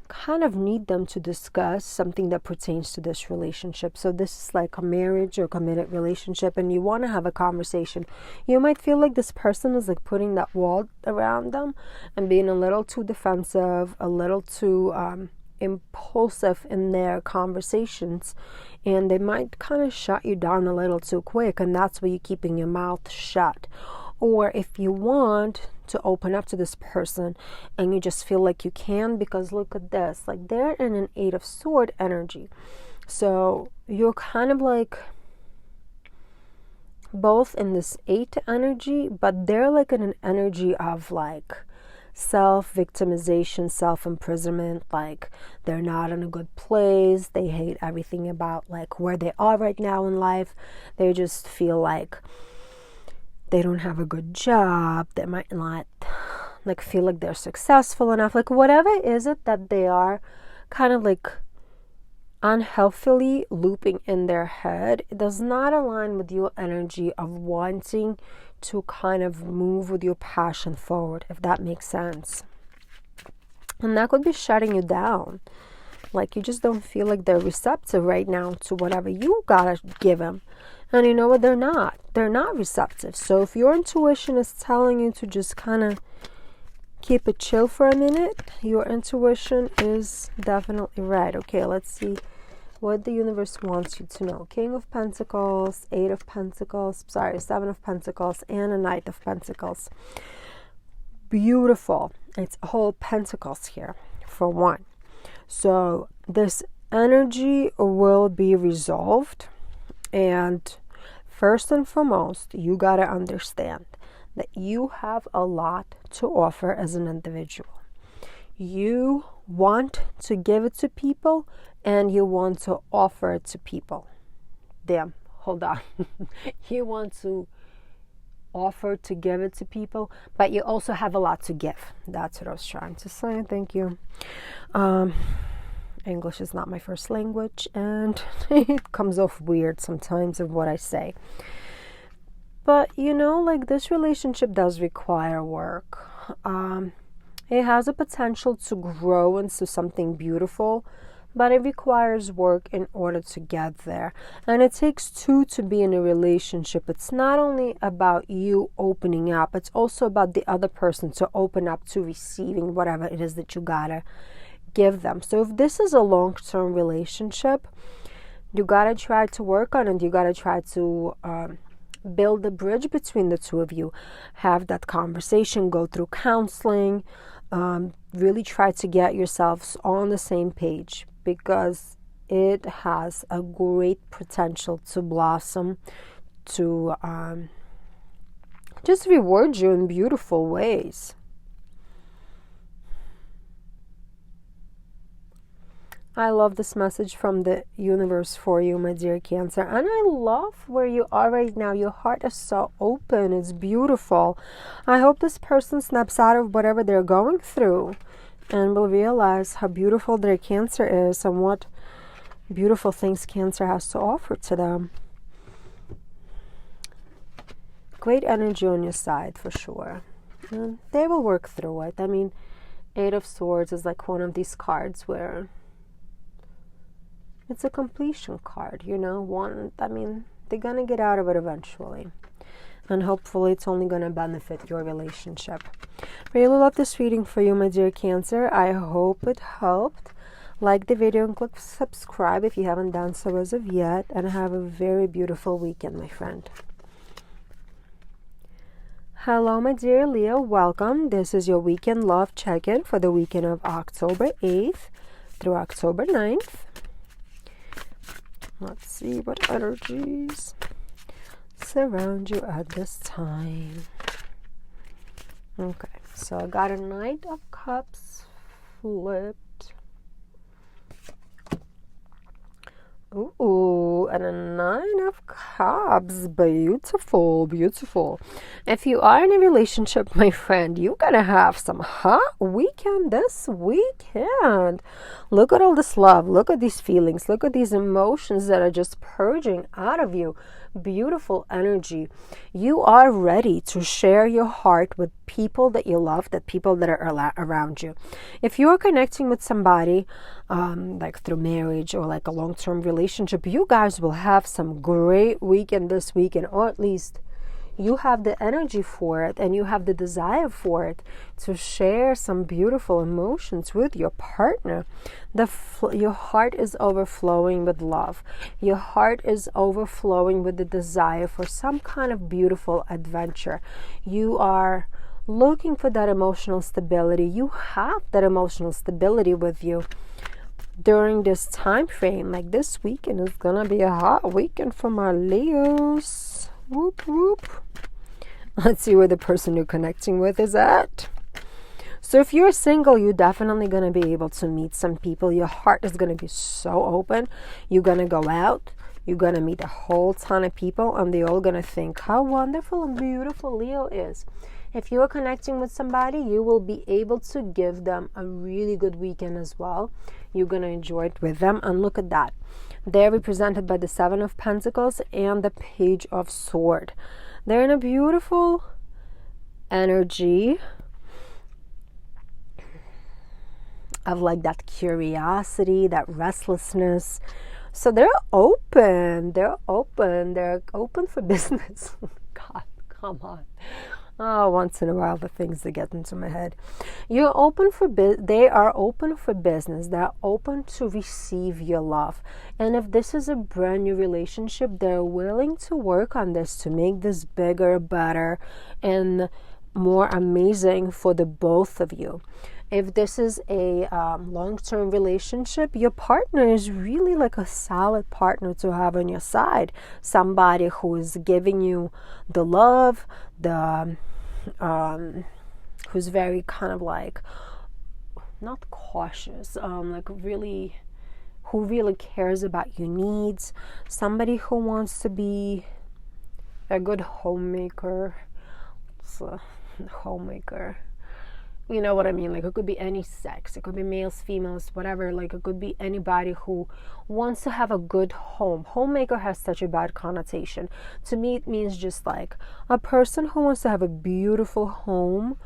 kind of need them to discuss something that pertains to this relationship. So this is like a marriage or committed relationship, and you want to have a conversation. You might feel like this person is like putting that wall around them and being a little too defensive, a little too impulsive in their conversations, and they might kind of shut you down a little too quick, and that's why you're keeping your mouth shut. Or if you want to open up to this person and you just feel like you can, because look at this, like they're in an 8 of Sword energy, so you're kind of like both in this 8 energy, but they're like in an energy of like self-victimization, self-imprisonment, like they're not in a good place. They hate everything about like where they are right now in life. They just feel like they don't have a good job. They might not like feel like they're successful enough. Like whatever is it that they are kind of like unhealthily looping in their head, it does not align with your energy of wanting to kind of move with your passion forward, if that makes sense. And that could be shutting you down. Like you just don't feel like they're receptive right now to whatever you gotta give them. And you know what? They're not receptive. So if your intuition is telling you to just kind of keep it chill for a minute, your intuition is definitely right. Okay, let's see what the universe wants you to know. King of Pentacles, 8 of Pentacles, 7 of Pentacles, and a Knight of Pentacles. Beautiful. It's whole Pentacles here, for one. So this energy will be resolved. And first and foremost, you got to understand that you have a lot to offer as an individual. You want to give it to people, and you want to offer it to people. Damn, hold on. You want to offer to give it to people, but you also have a lot to give. That's what I was trying to say. Thank you. English is not my first language, and it comes off weird sometimes of what I say. But you know, like this relationship does require work. It has a potential to grow into something beautiful, but it requires work in order to get there. And it takes two to be in a relationship. It's not only about you opening up, it's also about the other person to open up to receiving whatever it is that you gotta give them. So if this is a long-term relationship, you gotta try to work on it. You gotta try to build a bridge between the two of you. Have that conversation, go through counseling, really try to get yourselves on the same page, because it has a great potential to blossom, to just reward you in beautiful ways. I love this message from the universe for you, my dear Cancer. And I love where you are right now. Your heart is so open. It's beautiful. I hope this person snaps out of whatever they're going through and will realize how beautiful their Cancer is and what beautiful things Cancer has to offer to them. Great energy on your side for sure. And they will work through it. I mean, 8 of Swords is like one of these cards where it's a completion card, you know. They're going to get out of it eventually. And hopefully it's only going to benefit your relationship. Really love this reading for you, my dear Cancer. I hope it helped. Like the video and click subscribe if you haven't done so as of yet. And have a very beautiful weekend, my friend. Hello, my dear Leo. Welcome. This is your weekend love check-in for the weekend of October 8th through October 9th. Let's see what energies surround you at this time. Okay, so I got a Knight of Cups flipped. Ooh, and a 9 of Cups. Beautiful, beautiful. If you are in a relationship, my friend, you're gonna have some hot weekend this weekend. Look at all this love. Look at these feelings. Look at these emotions that are just purging out of you. Beautiful energy. You are ready to share your heart with people that you love, that people that are around you. If you are connecting with somebody like through marriage or like a long-term relationship, you guys will have some great weekend this weekend, or at least you have the energy for it and you have the desire for it to share some beautiful emotions with your partner. Your heart is overflowing with love. Your heart is overflowing with the desire for some kind of beautiful adventure. You are looking for that emotional stability. You have that emotional stability with you during this time frame. Like this weekend is gonna be a hot weekend for my Leos. Whoop whoop. Let's see where the person you're connecting with is at. So if you're single, you're definitely going to be able to meet some people. Your heart is going to be so open. You're going to go out. You're going to meet a whole ton of people, and they're all going to think how wonderful and beautiful Leo is. If you're connecting with somebody, you will be able to give them a really good weekend as well. You're going to enjoy it with them. And look at that. They're represented by the 7 of Pentacles and the Page of Swords. They're in a beautiful energy of like that curiosity, that restlessness. So they're open. They're open for business. God, come on. Oh, once in a while the things that get into my head. They are open for business. They're open to receive your love. And if this is a brand new relationship, they're willing to work on this to make this bigger, better, and more amazing for the both of you. If this is a long-term relationship, your partner is really like a solid partner to have on your side. Somebody who is giving you the love, who's very kind of like, not cautious, who really cares about your needs. Somebody who wants to be a good homemaker. It's a homemaker. You know what I mean? Like, it could be any sex. It could be males, females, whatever. Like, it could be anybody who wants to have a good home. Homemaker has such a bad connotation. To me, it means just like a person who wants to have a beautiful home,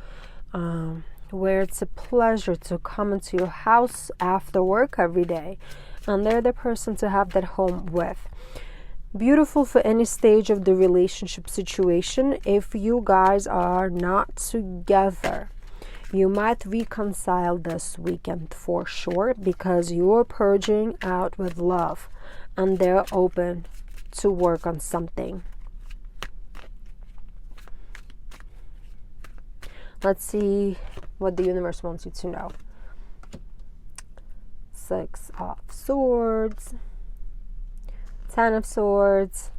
where it's a pleasure to come into your house after work every day. And they're the person to have that home with. Beautiful for any stage of the relationship situation. If you guys are not together, you might reconcile this weekend for sure, because you're purging out with love and they're open to work on something. Let's see what the universe wants you to know. 6 of Swords, 10 of Swords,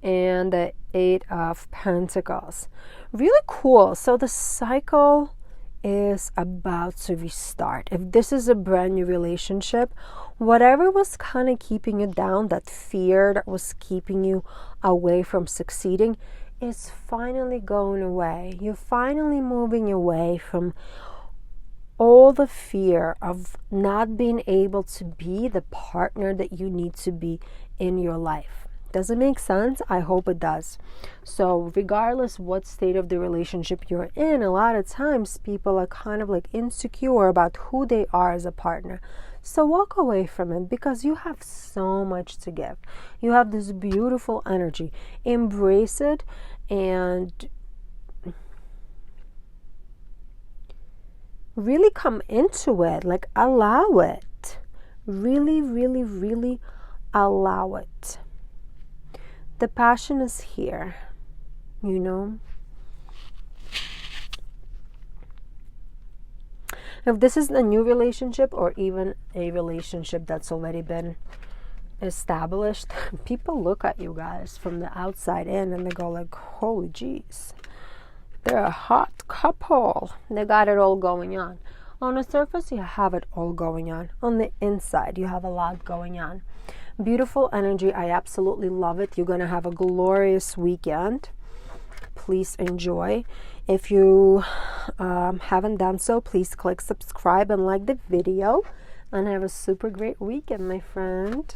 and the 8 of Pentacles. Really cool. So the cycle is about to restart. If this is a brand new relationship, whatever was kind of keeping you down, that fear that was keeping you away from succeeding, is finally going away. You're finally moving away from all the fear of not being able to be the partner that you need to be in your life. Does it make sense? I hope it does. So regardless what state of the relationship you're in, a lot of times people are kind of like insecure about who they are as a partner. So walk away from it, because you have so much to give. You have this beautiful energy. Embrace it and really come into it. Like, allow it. Really, really, really allow it. The passion is here, you know. If this is a new relationship, or even a relationship that's already been established, people look at you guys from the outside in and they go like, holy jeez, they're a hot couple. They got it all going on. On the surface, you have it all going on. On the inside, you have a lot going on. Beautiful energy. I absolutely love it. You're going to have a glorious weekend. Please enjoy. If you haven't done so, please click subscribe and like the video. And have a super great weekend, my friend.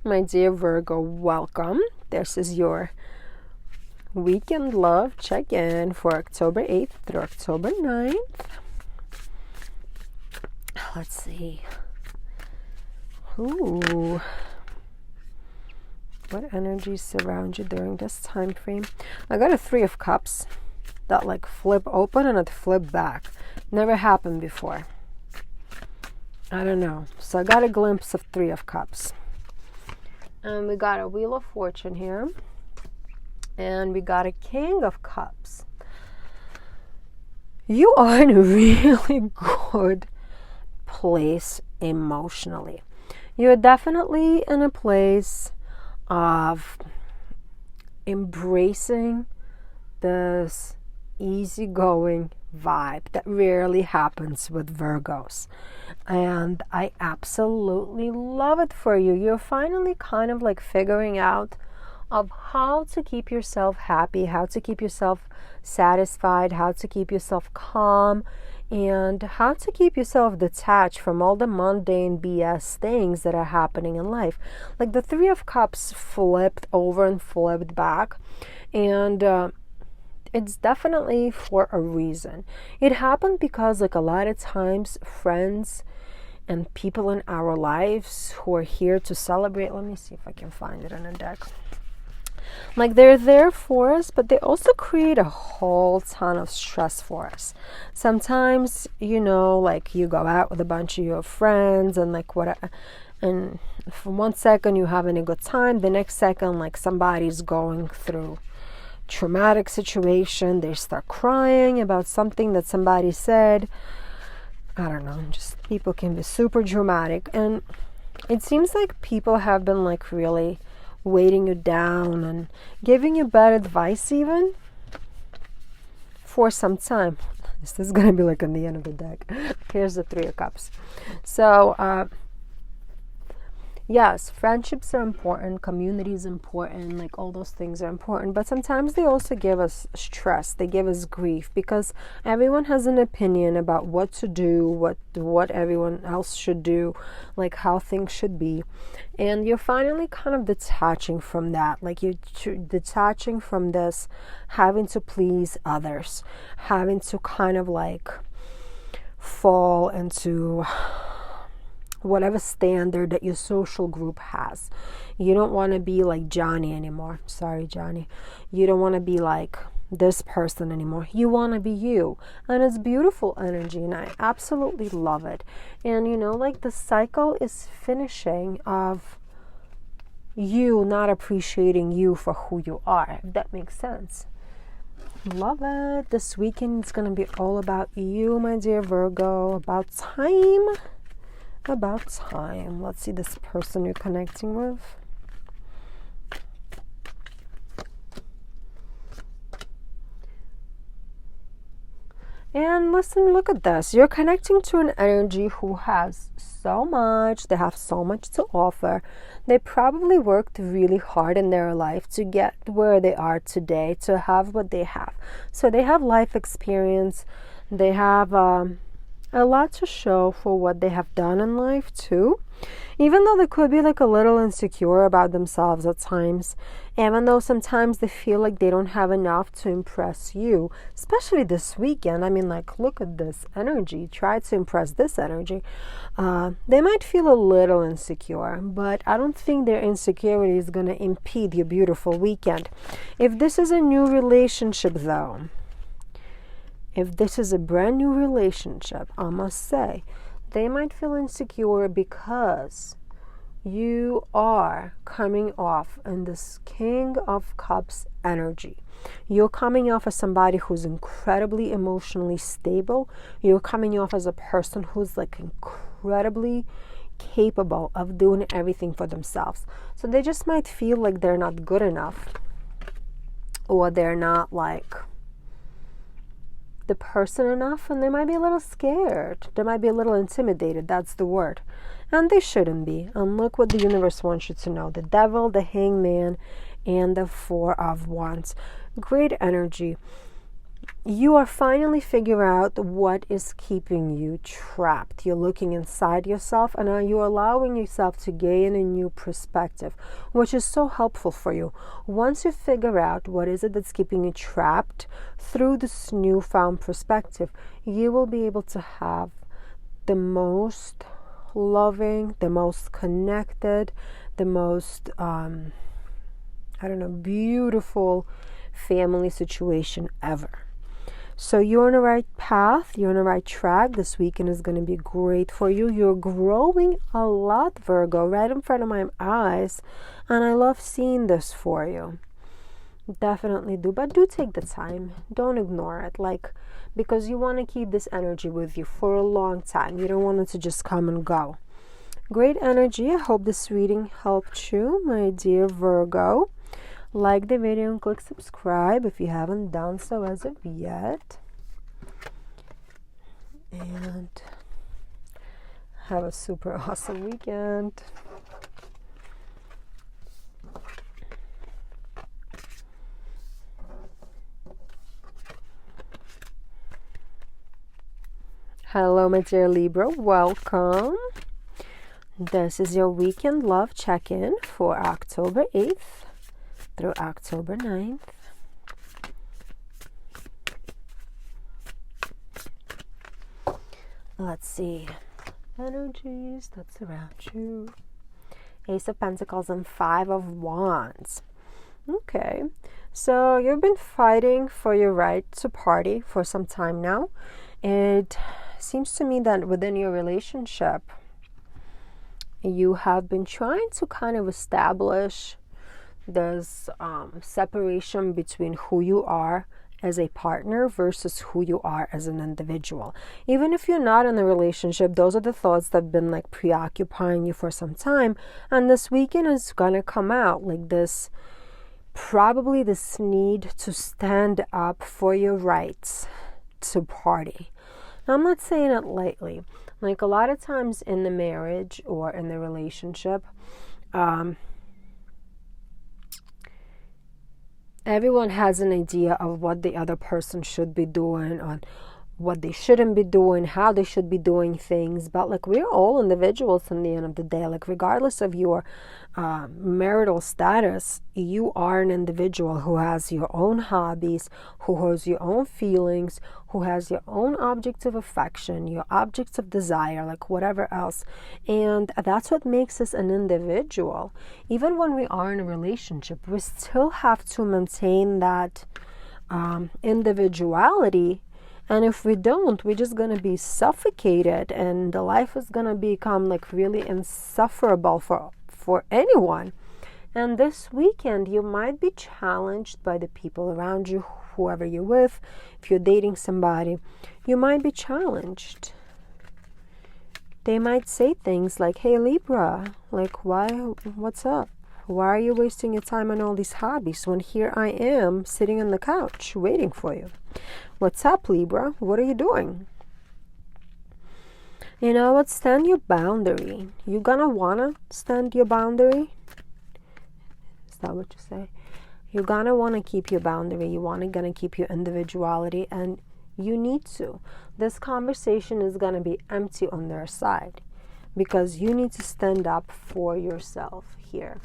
My dear Virgo, welcome. This is your weekend love check-in for October 8th through October 9th. Let's see. Ooh. What energies surround you during this time frame? I got a 3 of Cups that like flip open and it flip back. Never happened before. I don't know. So I got a glimpse of 3 of Cups. And we got a Wheel of Fortune here. And we got a King of Cups. You are in a really good place emotionally. You're definitely in a place of embracing this easygoing vibe that rarely happens with Virgos. And I absolutely love it for you. You're finally kind of like figuring out of how to keep yourself happy, how to keep yourself satisfied, how to keep yourself calm, and how to keep yourself detached from all the mundane BS things that are happening in life. Like the 3 of Cups flipped over and flipped back, and it's definitely for a reason. It happened because like a lot of times friends and people in our lives who are here to celebrate, let me see if I can find it in a deck. Like they're there for us, but they also create a whole ton of stress for us. Sometimes, you know, like you go out with a bunch of your friends and like whatever, and for 1 second you're having a good time, the next second like somebody's going through traumatic situation, they start crying about something that somebody said. I don't know, just people can be super dramatic, and it seems like people have been like really weighting you down and giving you bad advice even for some time. This is gonna be like on the end of the deck. Here's the 3 of Cups. So yes, friendships are important, community is important, like all those things are important, but sometimes they also give us stress, they give us grief, because everyone has an opinion about what to do, what everyone else should do, like how things should be. And you're finally kind of detaching from that, like you're detaching from this having to please others, having to kind of like fall into whatever standard that your social group has. You don't want to be like Johnny anymore. Sorry, Johnny. You don't want to be like this person anymore. You want to be you. And it's beautiful energy, and I absolutely love it. And you know, like the cycle is finishing of you not appreciating you for who you are, if that makes sense. Love it. This weekend is going to be all about you, my dear Virgo, about time About time. Let's see this person you're connecting with. And listen, look at this. You're connecting to an energy who has so much. They have so much to offer. They probably worked really hard in their life to get where they are today, to have what they have. So they have life experience. They have a lot to show for what they have done in life too. Even though they could be like a little insecure about themselves at times, even though sometimes they feel like they don't have enough to impress you, especially this weekend. I mean, like, look at this energy. Try to impress this energy. They might feel a little insecure, but I don't think their insecurity is going to impede your beautiful weekend. If this is a new relationship, though, if this is a brand new relationship, I must say, they might feel insecure because you are coming off in this King of Cups energy. You're coming off as somebody who's incredibly emotionally stable. You're coming off as a person who's like incredibly capable of doing everything for themselves. So they just might feel like they're not good enough, or they're not like the person enough, and they might be a little scared. They might be a little intimidated. That's the word. And they shouldn't be. And look what the universe wants you to know. The Devil, the Hangman, and the Four of Wands. Great energy. You are finally figuring out what is keeping you trapped. You're looking inside yourself, and you're allowing yourself to gain a new perspective, which is so helpful for you. Once you figure out what is it that's keeping you trapped through this newfound perspective, you will be able to have the most loving, the most connected, the most, beautiful family situation ever. So you're on the right path, you're on the right track. This weekend is going to be great for you. You're growing a lot, Virgo, right in front of my eyes. And I love seeing this for you. Definitely do. But do take the time. Don't ignore it. Because you want to keep this energy with you for a long time. You don't want it to just come and go. Great energy. I hope this reading helped you, my dear Virgo. Like the video and click subscribe if you haven't done so as of yet. And have a super awesome weekend. Hello, my dear Libra. Welcome. This is your weekend love check-in for October 8th. Through October 9th. Let's see. Energies that's around you. Ace of Pentacles and Five of Wands. Okay. So you've been fighting for your right to party for some time now. It seems to me that within your relationship, you have been trying to kind of establish there's separation between who you are as a partner versus who you are as an individual. Even if you're not in a relationship, those are the thoughts that have been like preoccupying you for some time. And this weekend is gonna come out like this, probably this need to stand up for your rights to party. Now, I'm not saying it lightly. Like a lot of times in the marriage or in the relationship, everyone has an idea of what the other person should be doing, or what they shouldn't be doing, how they should be doing things. But like, we're all individuals in the end of the day. Like, regardless of your marital status, you are an individual who has your own hobbies, who has your own feelings, who has your own objects of affection, your objects of desire, like whatever else. And that's what makes us an individual. Even when we are in a relationship, we still have to maintain that individuality. And if we don't, we're just going to be suffocated, and the life is going to become like really insufferable for anyone. And this weekend, you might be challenged by the people around you, whoever you're with. If you're dating somebody, you might be challenged. They might say things like, hey Libra, like what's up? Why are you wasting your time on all these hobbies when here I am sitting on the couch waiting for you? What's up, Libra? What are you doing? You know what? Stand your boundary. You're gonna wanna stand your boundary. Is that what you say? You're gonna wanna keep your boundary. You're gonna keep your individuality, and you need to. This conversation is gonna be empty on their side because you need to stand up for yourself here.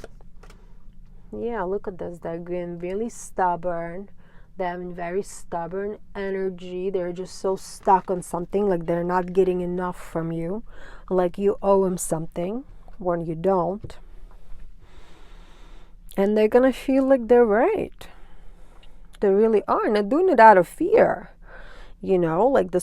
Yeah, look at this. They're being really stubborn. They're having very stubborn energy. They're just so stuck on something, like they're not getting enough from you, like you owe them something when you don't. And they're gonna feel like they're right. They really are. And they're doing it out of fear. You know, like the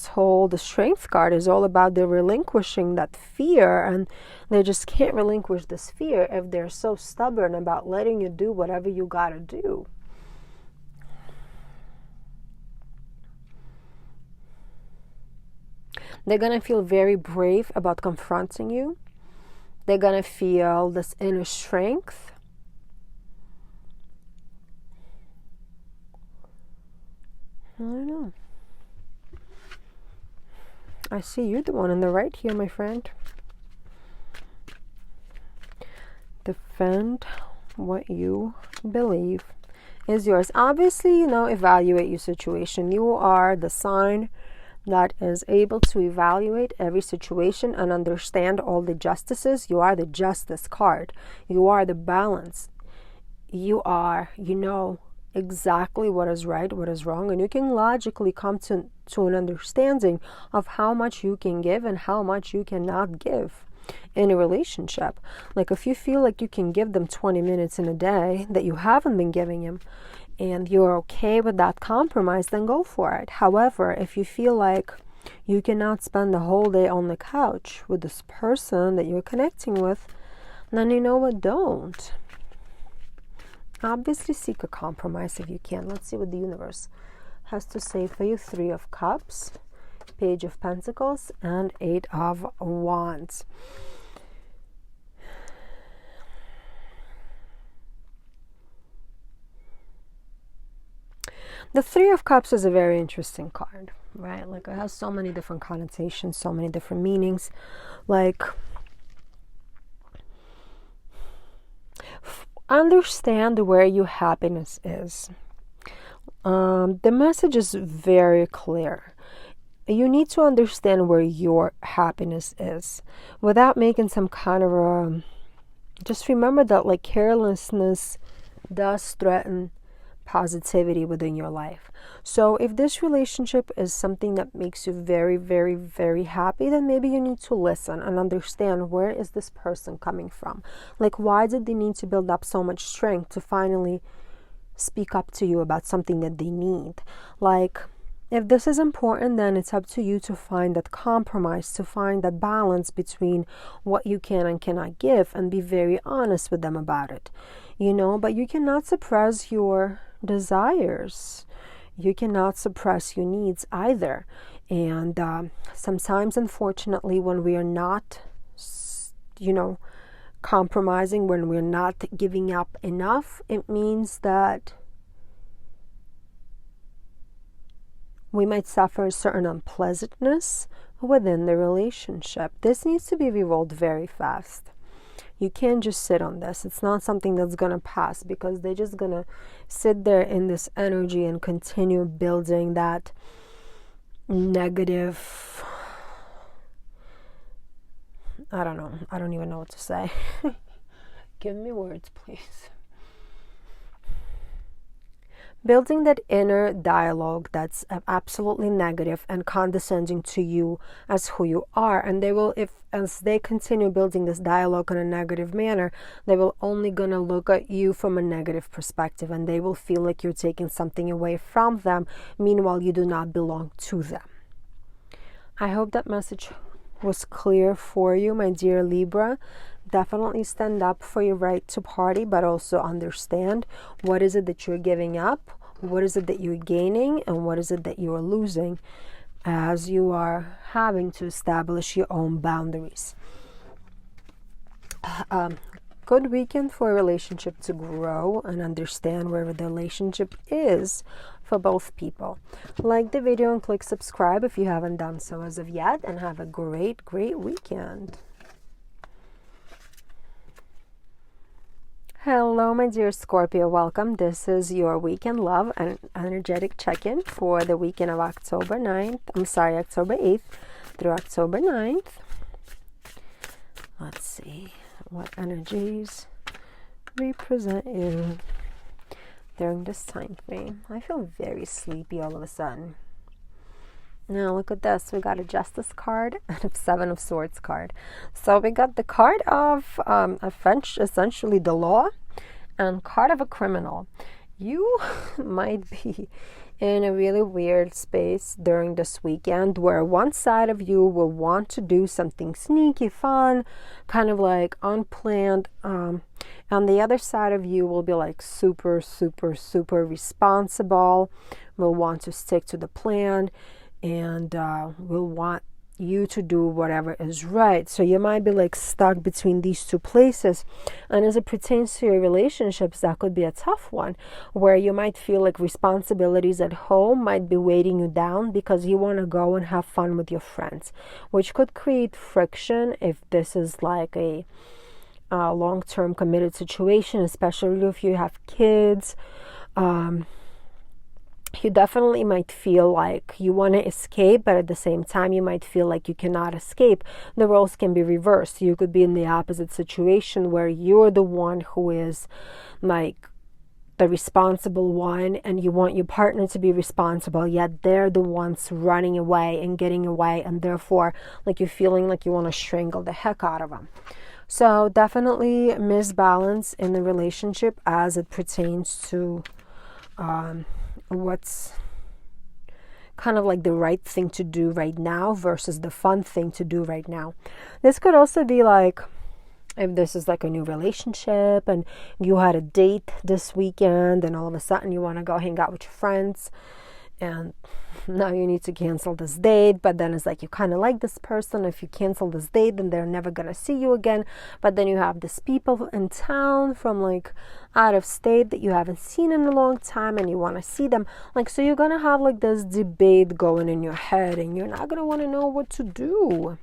strength card is all about the relinquishing that fear, and they just can't relinquish this fear if they're so stubborn about letting you do whatever you gotta do. They're going to feel very brave about confronting you. They're going to feel this inner strength. I don't know. I see you, the one on the right here, my friend. Defend what you believe is yours. Obviously, evaluate your situation. You are the sign that is able to evaluate every situation and understand all the justices. You are the justice card. You are the balance. You know exactly what is right, what is wrong, and you can logically come to an understanding of how much you can give and how much you cannot give in a relationship. Like if you feel like you can give them 20 minutes in a day that you haven't been giving them, and you're okay with that compromise, then go for it. However, if you feel like you cannot spend the whole day on the couch with this person that you're connecting with, then you know what, don't. Obviously seek a compromise if you can. Let's see what the universe has to say for you. 3 of Cups, Page of Pentacles, and 8 of Wands. The 3 of Cups is a very interesting card, right? Like it has so many different connotations, so many different meanings. Like, understand where your happiness is. The message is very clear. You need to understand where your happiness is without making some kind of just remember that like carelessness does threaten positivity within your life. So if this relationship is something that makes you very, very, very happy, then maybe you need to listen and understand, where is this person coming from? Like, why did they need to build up so much strength to finally speak up to you about something that they need? Like, if this is important, then it's up to you to find that compromise, to find that balance between what you can and cannot give, and be very honest with them about it. But you cannot suppress your desires. You cannot suppress your needs either. And sometimes, unfortunately, when we are not, compromising, when we're not giving up enough, it means that we might suffer a certain unpleasantness within the relationship. This needs to be resolved very fast. You can't just sit on this. It's not something that's going to pass, because they're just going to sit there in this energy and continue building that negative. I don't know. I don't even know what to say. Give me words, please. Building that inner dialogue that's absolutely negative and condescending to you as who you are. And they will, as they continue building this dialogue in a negative manner, they will only gonna look at you from a negative perspective, and they will feel like you're taking something away from them. Meanwhile, you do not belong to them. I hope that message was clear for you, my dear Libra. Definitely stand up for your right to party, but also understand what is it that you're giving up, what is it that you're gaining, and what is it that you're losing. as you are having to establish your own boundaries. Good weekend for a relationship to grow and understand where the relationship is for both people. Like the video and click subscribe if you haven't done so as of yet, and have a great weekend. Hello, my dear Scorpio. Welcome. This is your weekend love and energetic check-in for the weekend of October 8th through October 9th. Let's see what energies represent you during this time frame. I feel very sleepy all of a sudden. Now look at this. We got a Justice card and a Seven of Swords card. So we got the card of essentially the law and card of a criminal. You might be in a really weird space during this weekend where one side of you will want to do something sneaky, fun, kind of like unplanned, and the other side of you will be like super responsible, will want to stick to the plan, and will want you to do whatever is right. So you might be like stuck between these two places, and as it pertains to your relationships, that could be a tough one, where you might feel like responsibilities at home might be weighting you down because you want to go and have fun with your friends, which could create friction if this is like a long-term committed situation, especially if you have kids. You definitely might feel like you want to escape, but at the same time you might feel like you cannot escape. The roles can be reversed. You could be in the opposite situation where you're the one who is like the responsible one, and you want your partner to be responsible, yet they're the ones running away and getting away, and therefore like you're feeling like you want to strangle the heck out of them. So definitely misbalance in the relationship as it pertains to what's kind of like the right thing to do right now versus the fun thing to do right now. This could also be like if this is like a new relationship and you had a date this weekend and all of a sudden you want to go hang out with your friends, and now you need to cancel this date, but then it's like you kind of like this person. If you cancel this date, then they're never gonna see you again, but then you have these people in town from like out of state that you haven't seen in a long time and you want to see them, like, so you're gonna have like this debate going in your head and you're not gonna want to know what to do,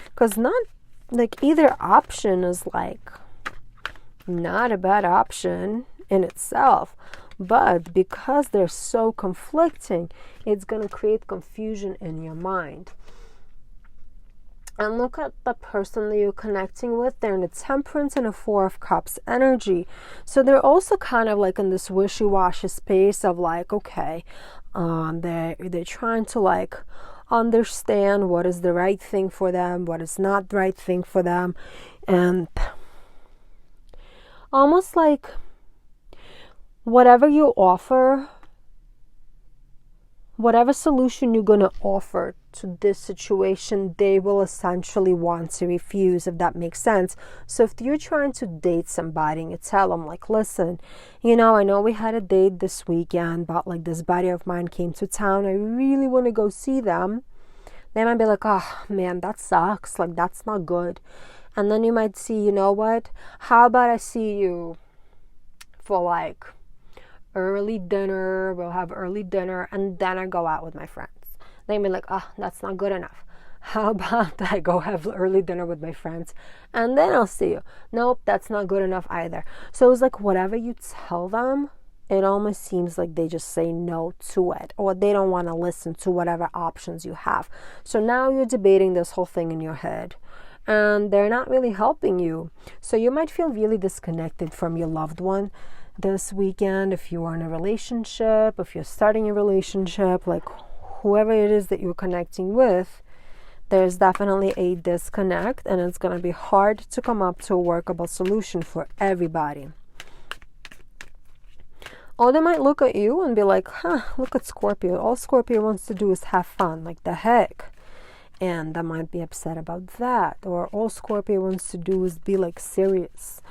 because not like either option is like not a bad option in itself, but because they're so conflicting, it's going to create confusion in your mind. And look at the person that you're connecting with. They're in a Temperance and a Four of Cups energy. So they're also kind of like in this wishy-washy space of like, okay, they're trying to like understand what is the right thing for them, what is not the right thing for them, and almost like whatever you offer, whatever solution you're going to offer to this situation, they will essentially want to refuse, if that makes sense. So if you're trying to date somebody and you tell them like, listen, you know, I know we had a date this weekend, but like this buddy of mine came to town, I really want to go see them. They might be like, oh man, that sucks, like that's not good. And then you might see, you know what, how about I see you for like early dinner, we'll have early dinner, and then I go out with my friends. They'd be like, oh, that's not good enough. How about I go have early dinner with my friends and then I'll see you? Nope, that's not good enough either. So it's like whatever you tell them, it almost seems like they just say no to it, or they don't want to listen to whatever options you have. So now you're debating this whole thing in your head, and they're not really helping you. So you might feel really disconnected from your loved one this weekend if you are in a relationship, if you're starting a relationship, like whoever it is that you're connecting with, there's definitely a disconnect, and it's going to be hard to come up to a workable solution for everybody. Or they might look at you and be like, look at Scorpio. All Scorpio wants to do is have fun. Like, the heck? And they might be upset about that. Or all Scorpio wants to do is be like serious.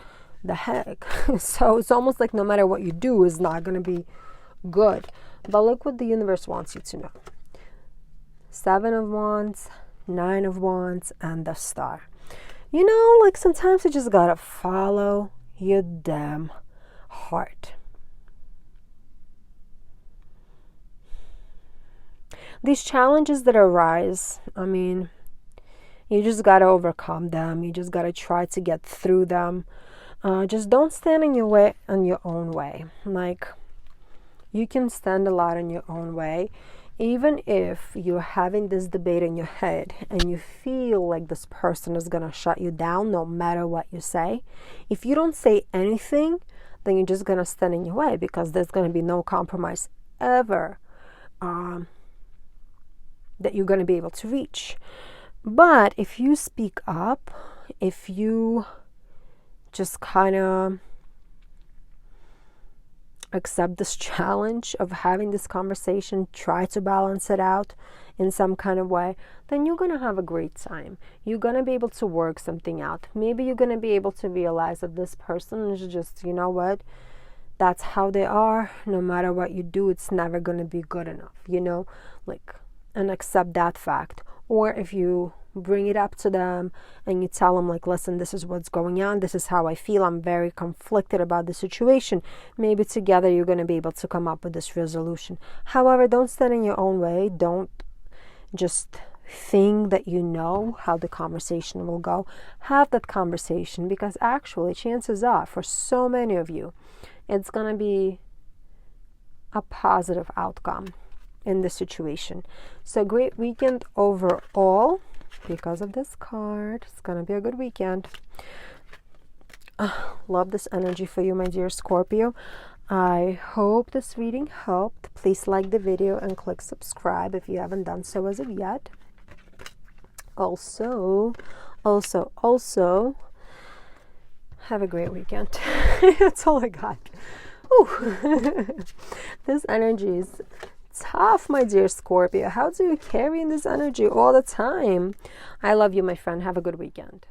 The heck? So it's almost like no matter what you do is not going to be good. But look what the universe wants you to know. Seven of Wands, Nine of Wands, and the Star. You know, like sometimes you just gotta follow your damn heart. These challenges that arise, I mean, you just gotta overcome them. You just gotta try to get through them. Just don't stand in your way on your own way. Like, you can stand a lot in your own way. Even if you're having this debate in your head and you feel like this person is gonna shut you down no matter what you say, if you don't say anything, then you're just gonna stand in your way, because there's gonna be no compromise ever that you're gonna be able to reach. But if you speak up, if you just kind of accept this challenge of having this conversation, try to balance it out in some kind of way, then you're going to have a great time. You're going to be able to work something out. Maybe you're going to be able to realize that this person is just, you know what, that's how they are. No matter what you do, it's never going to be good enough, you know, like, and accept that fact. Or if you bring it up to them and you tell them, like, listen, this is what's going on, this is how I feel, I'm very conflicted about the situation, maybe together you're going to be able to come up with this resolution. However, don't stand in your own way. Don't just think that you know how the conversation will go. Have that conversation, because actually chances are for so many of you it's going to be a positive outcome in the situation. So great weekend overall. Because of this card, it's gonna be a good weekend. Love this energy for you, my dear Scorpio. I hope this reading helped. Please like the video and click subscribe if you haven't done so as of yet. Also, have a great weekend. That's all I got. This energy is tough, my dear Scorpio. How do you carry in this energy all the time? I love you, my friend. Have a good weekend.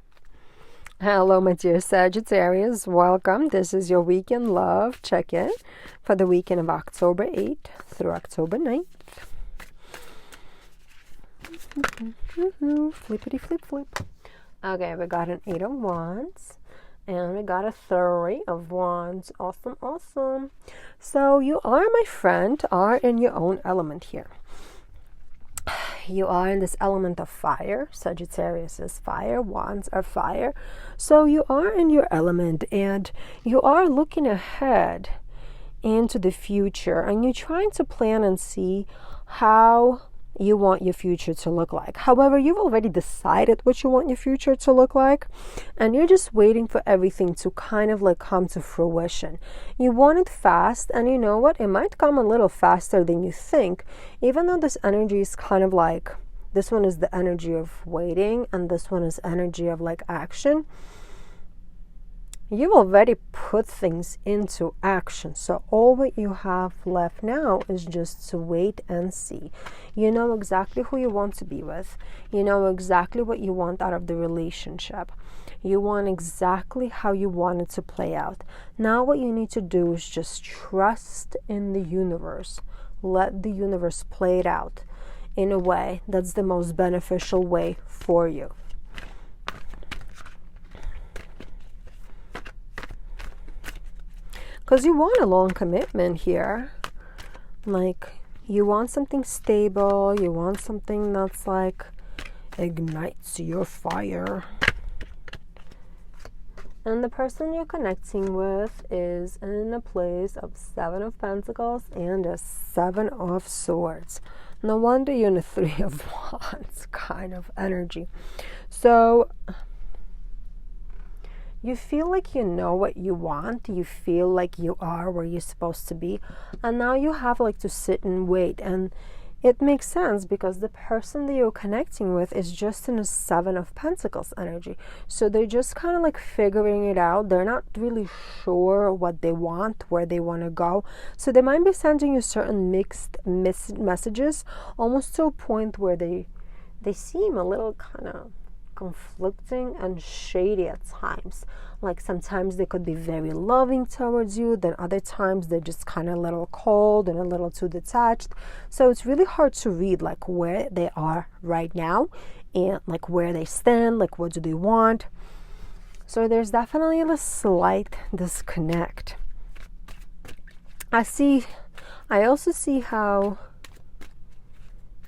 Hello, my dear Sagittarius. Welcome. This is your weekend love check-in for the weekend of October 8th through October 9th. Flippity flip flip. Okay, we got an 8 of Wands. And we got a 3 of Wands. Awesome. So you are, my friend, are in your own element here. You are in this element of fire. Sagittarius is fire. Wands are fire. So you are in your element, and you are looking ahead into the future, and you're trying to plan and see how you want your future to look like. However, you've already decided what you want your future to look like, and you're just waiting for everything to kind of like come to fruition. You want it fast, and you know what? It might come a little faster than you think, even though this energy is kind of like, this one is the energy of waiting, and this one is energy of like action. You've already put things into action. So all what you have left now is just to wait and see. You know exactly who you want to be with. You know exactly what you want out of the relationship. You want exactly how you want it to play out. Now what you need to do is just trust in the universe. Let the universe play it out in a way that's the most beneficial way for you. Because you want a long commitment here. Like, you want something stable. You want something that's like ignites your fire. And the person you're connecting with is in a place of 7 of Pentacles and a 7 of Swords. No wonder you're in a 3 of Wands kind of energy. So you feel like you know what you want. You feel like you are where you're supposed to be. And now you have like to sit and wait. And it makes sense because the person that you're connecting with is just in a 7 of Pentacles energy. So they're just kind of like figuring it out. They're not really sure what they want, where they want to go. So they might be sending you certain mixed messages, almost to a point where they seem a little kind of conflicting and shady at times. Like sometimes they could be very loving towards you, then other times they're just kind of a little cold and a little too detached. So it's really hard to read like where they are right now and like where they stand, like what do they want. So there's definitely a slight disconnect. I also see how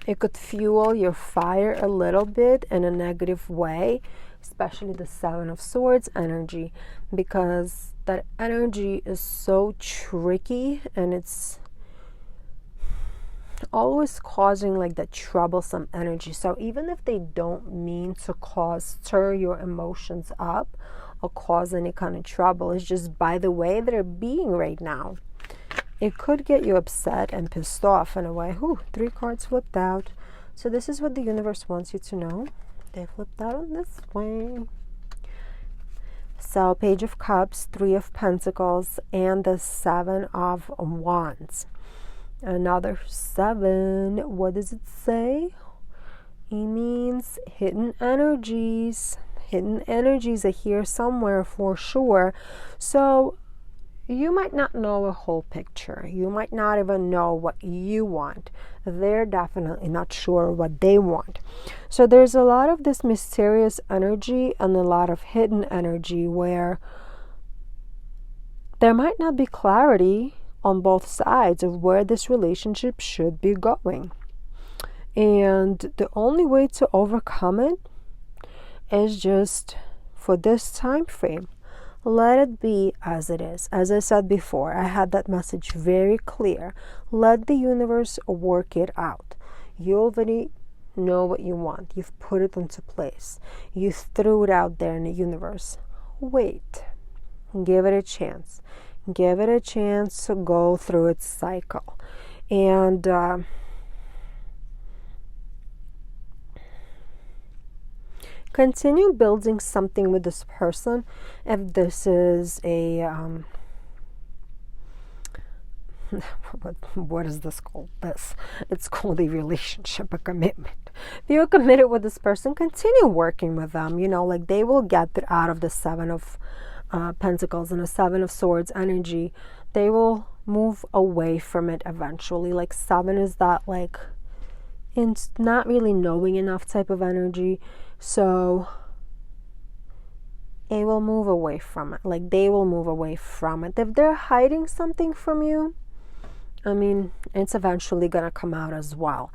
it could fuel your fire a little bit in a negative way, especially the Seven of Swords energy, because that energy is so tricky and it's always causing like that troublesome energy. So even if they don't mean to stir your emotions up or cause any kind of trouble, it's just by the way they're being right now. It could get you upset and pissed off in a way. Ooh, 3 cards flipped out. So this is what the universe wants you to know. They flipped out on this way. So Page of Cups, 3 of Pentacles, and the 7 of Wands. Another 7. What does it say? It means hidden energies. Hidden energies are here somewhere for sure. So you might not know a whole picture. You might not even know what you want. They're definitely not sure what they want. So there's a lot of this mysterious energy and a lot of hidden energy where there might not be clarity on both sides of where this relationship should be going. And the only way to overcome it is just for this time frame. Let it be as it is. As I said before, I had that message very clear. Let the universe work it out. You already know what you want. You've put it into place. You threw it out there in the universe. Wait. Give it a chance. Give it a chance to go through its cycle. And continue building something with this person. If this is a what is this called? It's called a relationship, a commitment. If you're committed with this person, continue working with them. You know, like they will get it out of the 7 of Pentacles and the 7 of Swords energy. They will move away from it eventually. Like 7 is that like it's not really knowing enough type of energy. So it will move away from it. Like they will move away from it. If they're hiding something from you, I mean, it's eventually going to come out as well.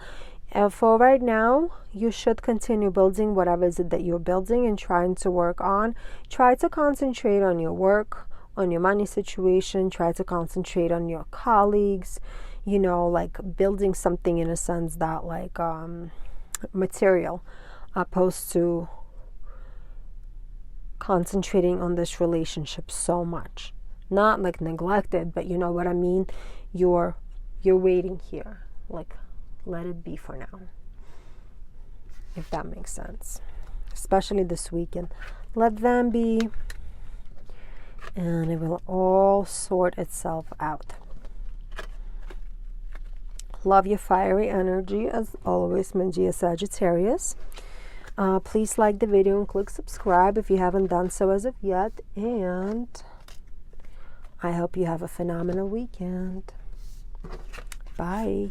And for right now, you should continue building whatever it is that you're building and trying to work on. Try to concentrate on your work, on your money situation. Try to concentrate on your colleagues, you know, like building something in a sense that like material, opposed to concentrating on this relationship so much. Not like neglected, but you know what I mean. You're waiting here. Like let it be for now, if that makes sense. Especially this weekend. Let them be, and it will all sort itself out. Love your fiery energy as always, my dear Sagittarius. Please like the video and click subscribe if you haven't done so as of yet. And I hope you have a phenomenal weekend. Bye.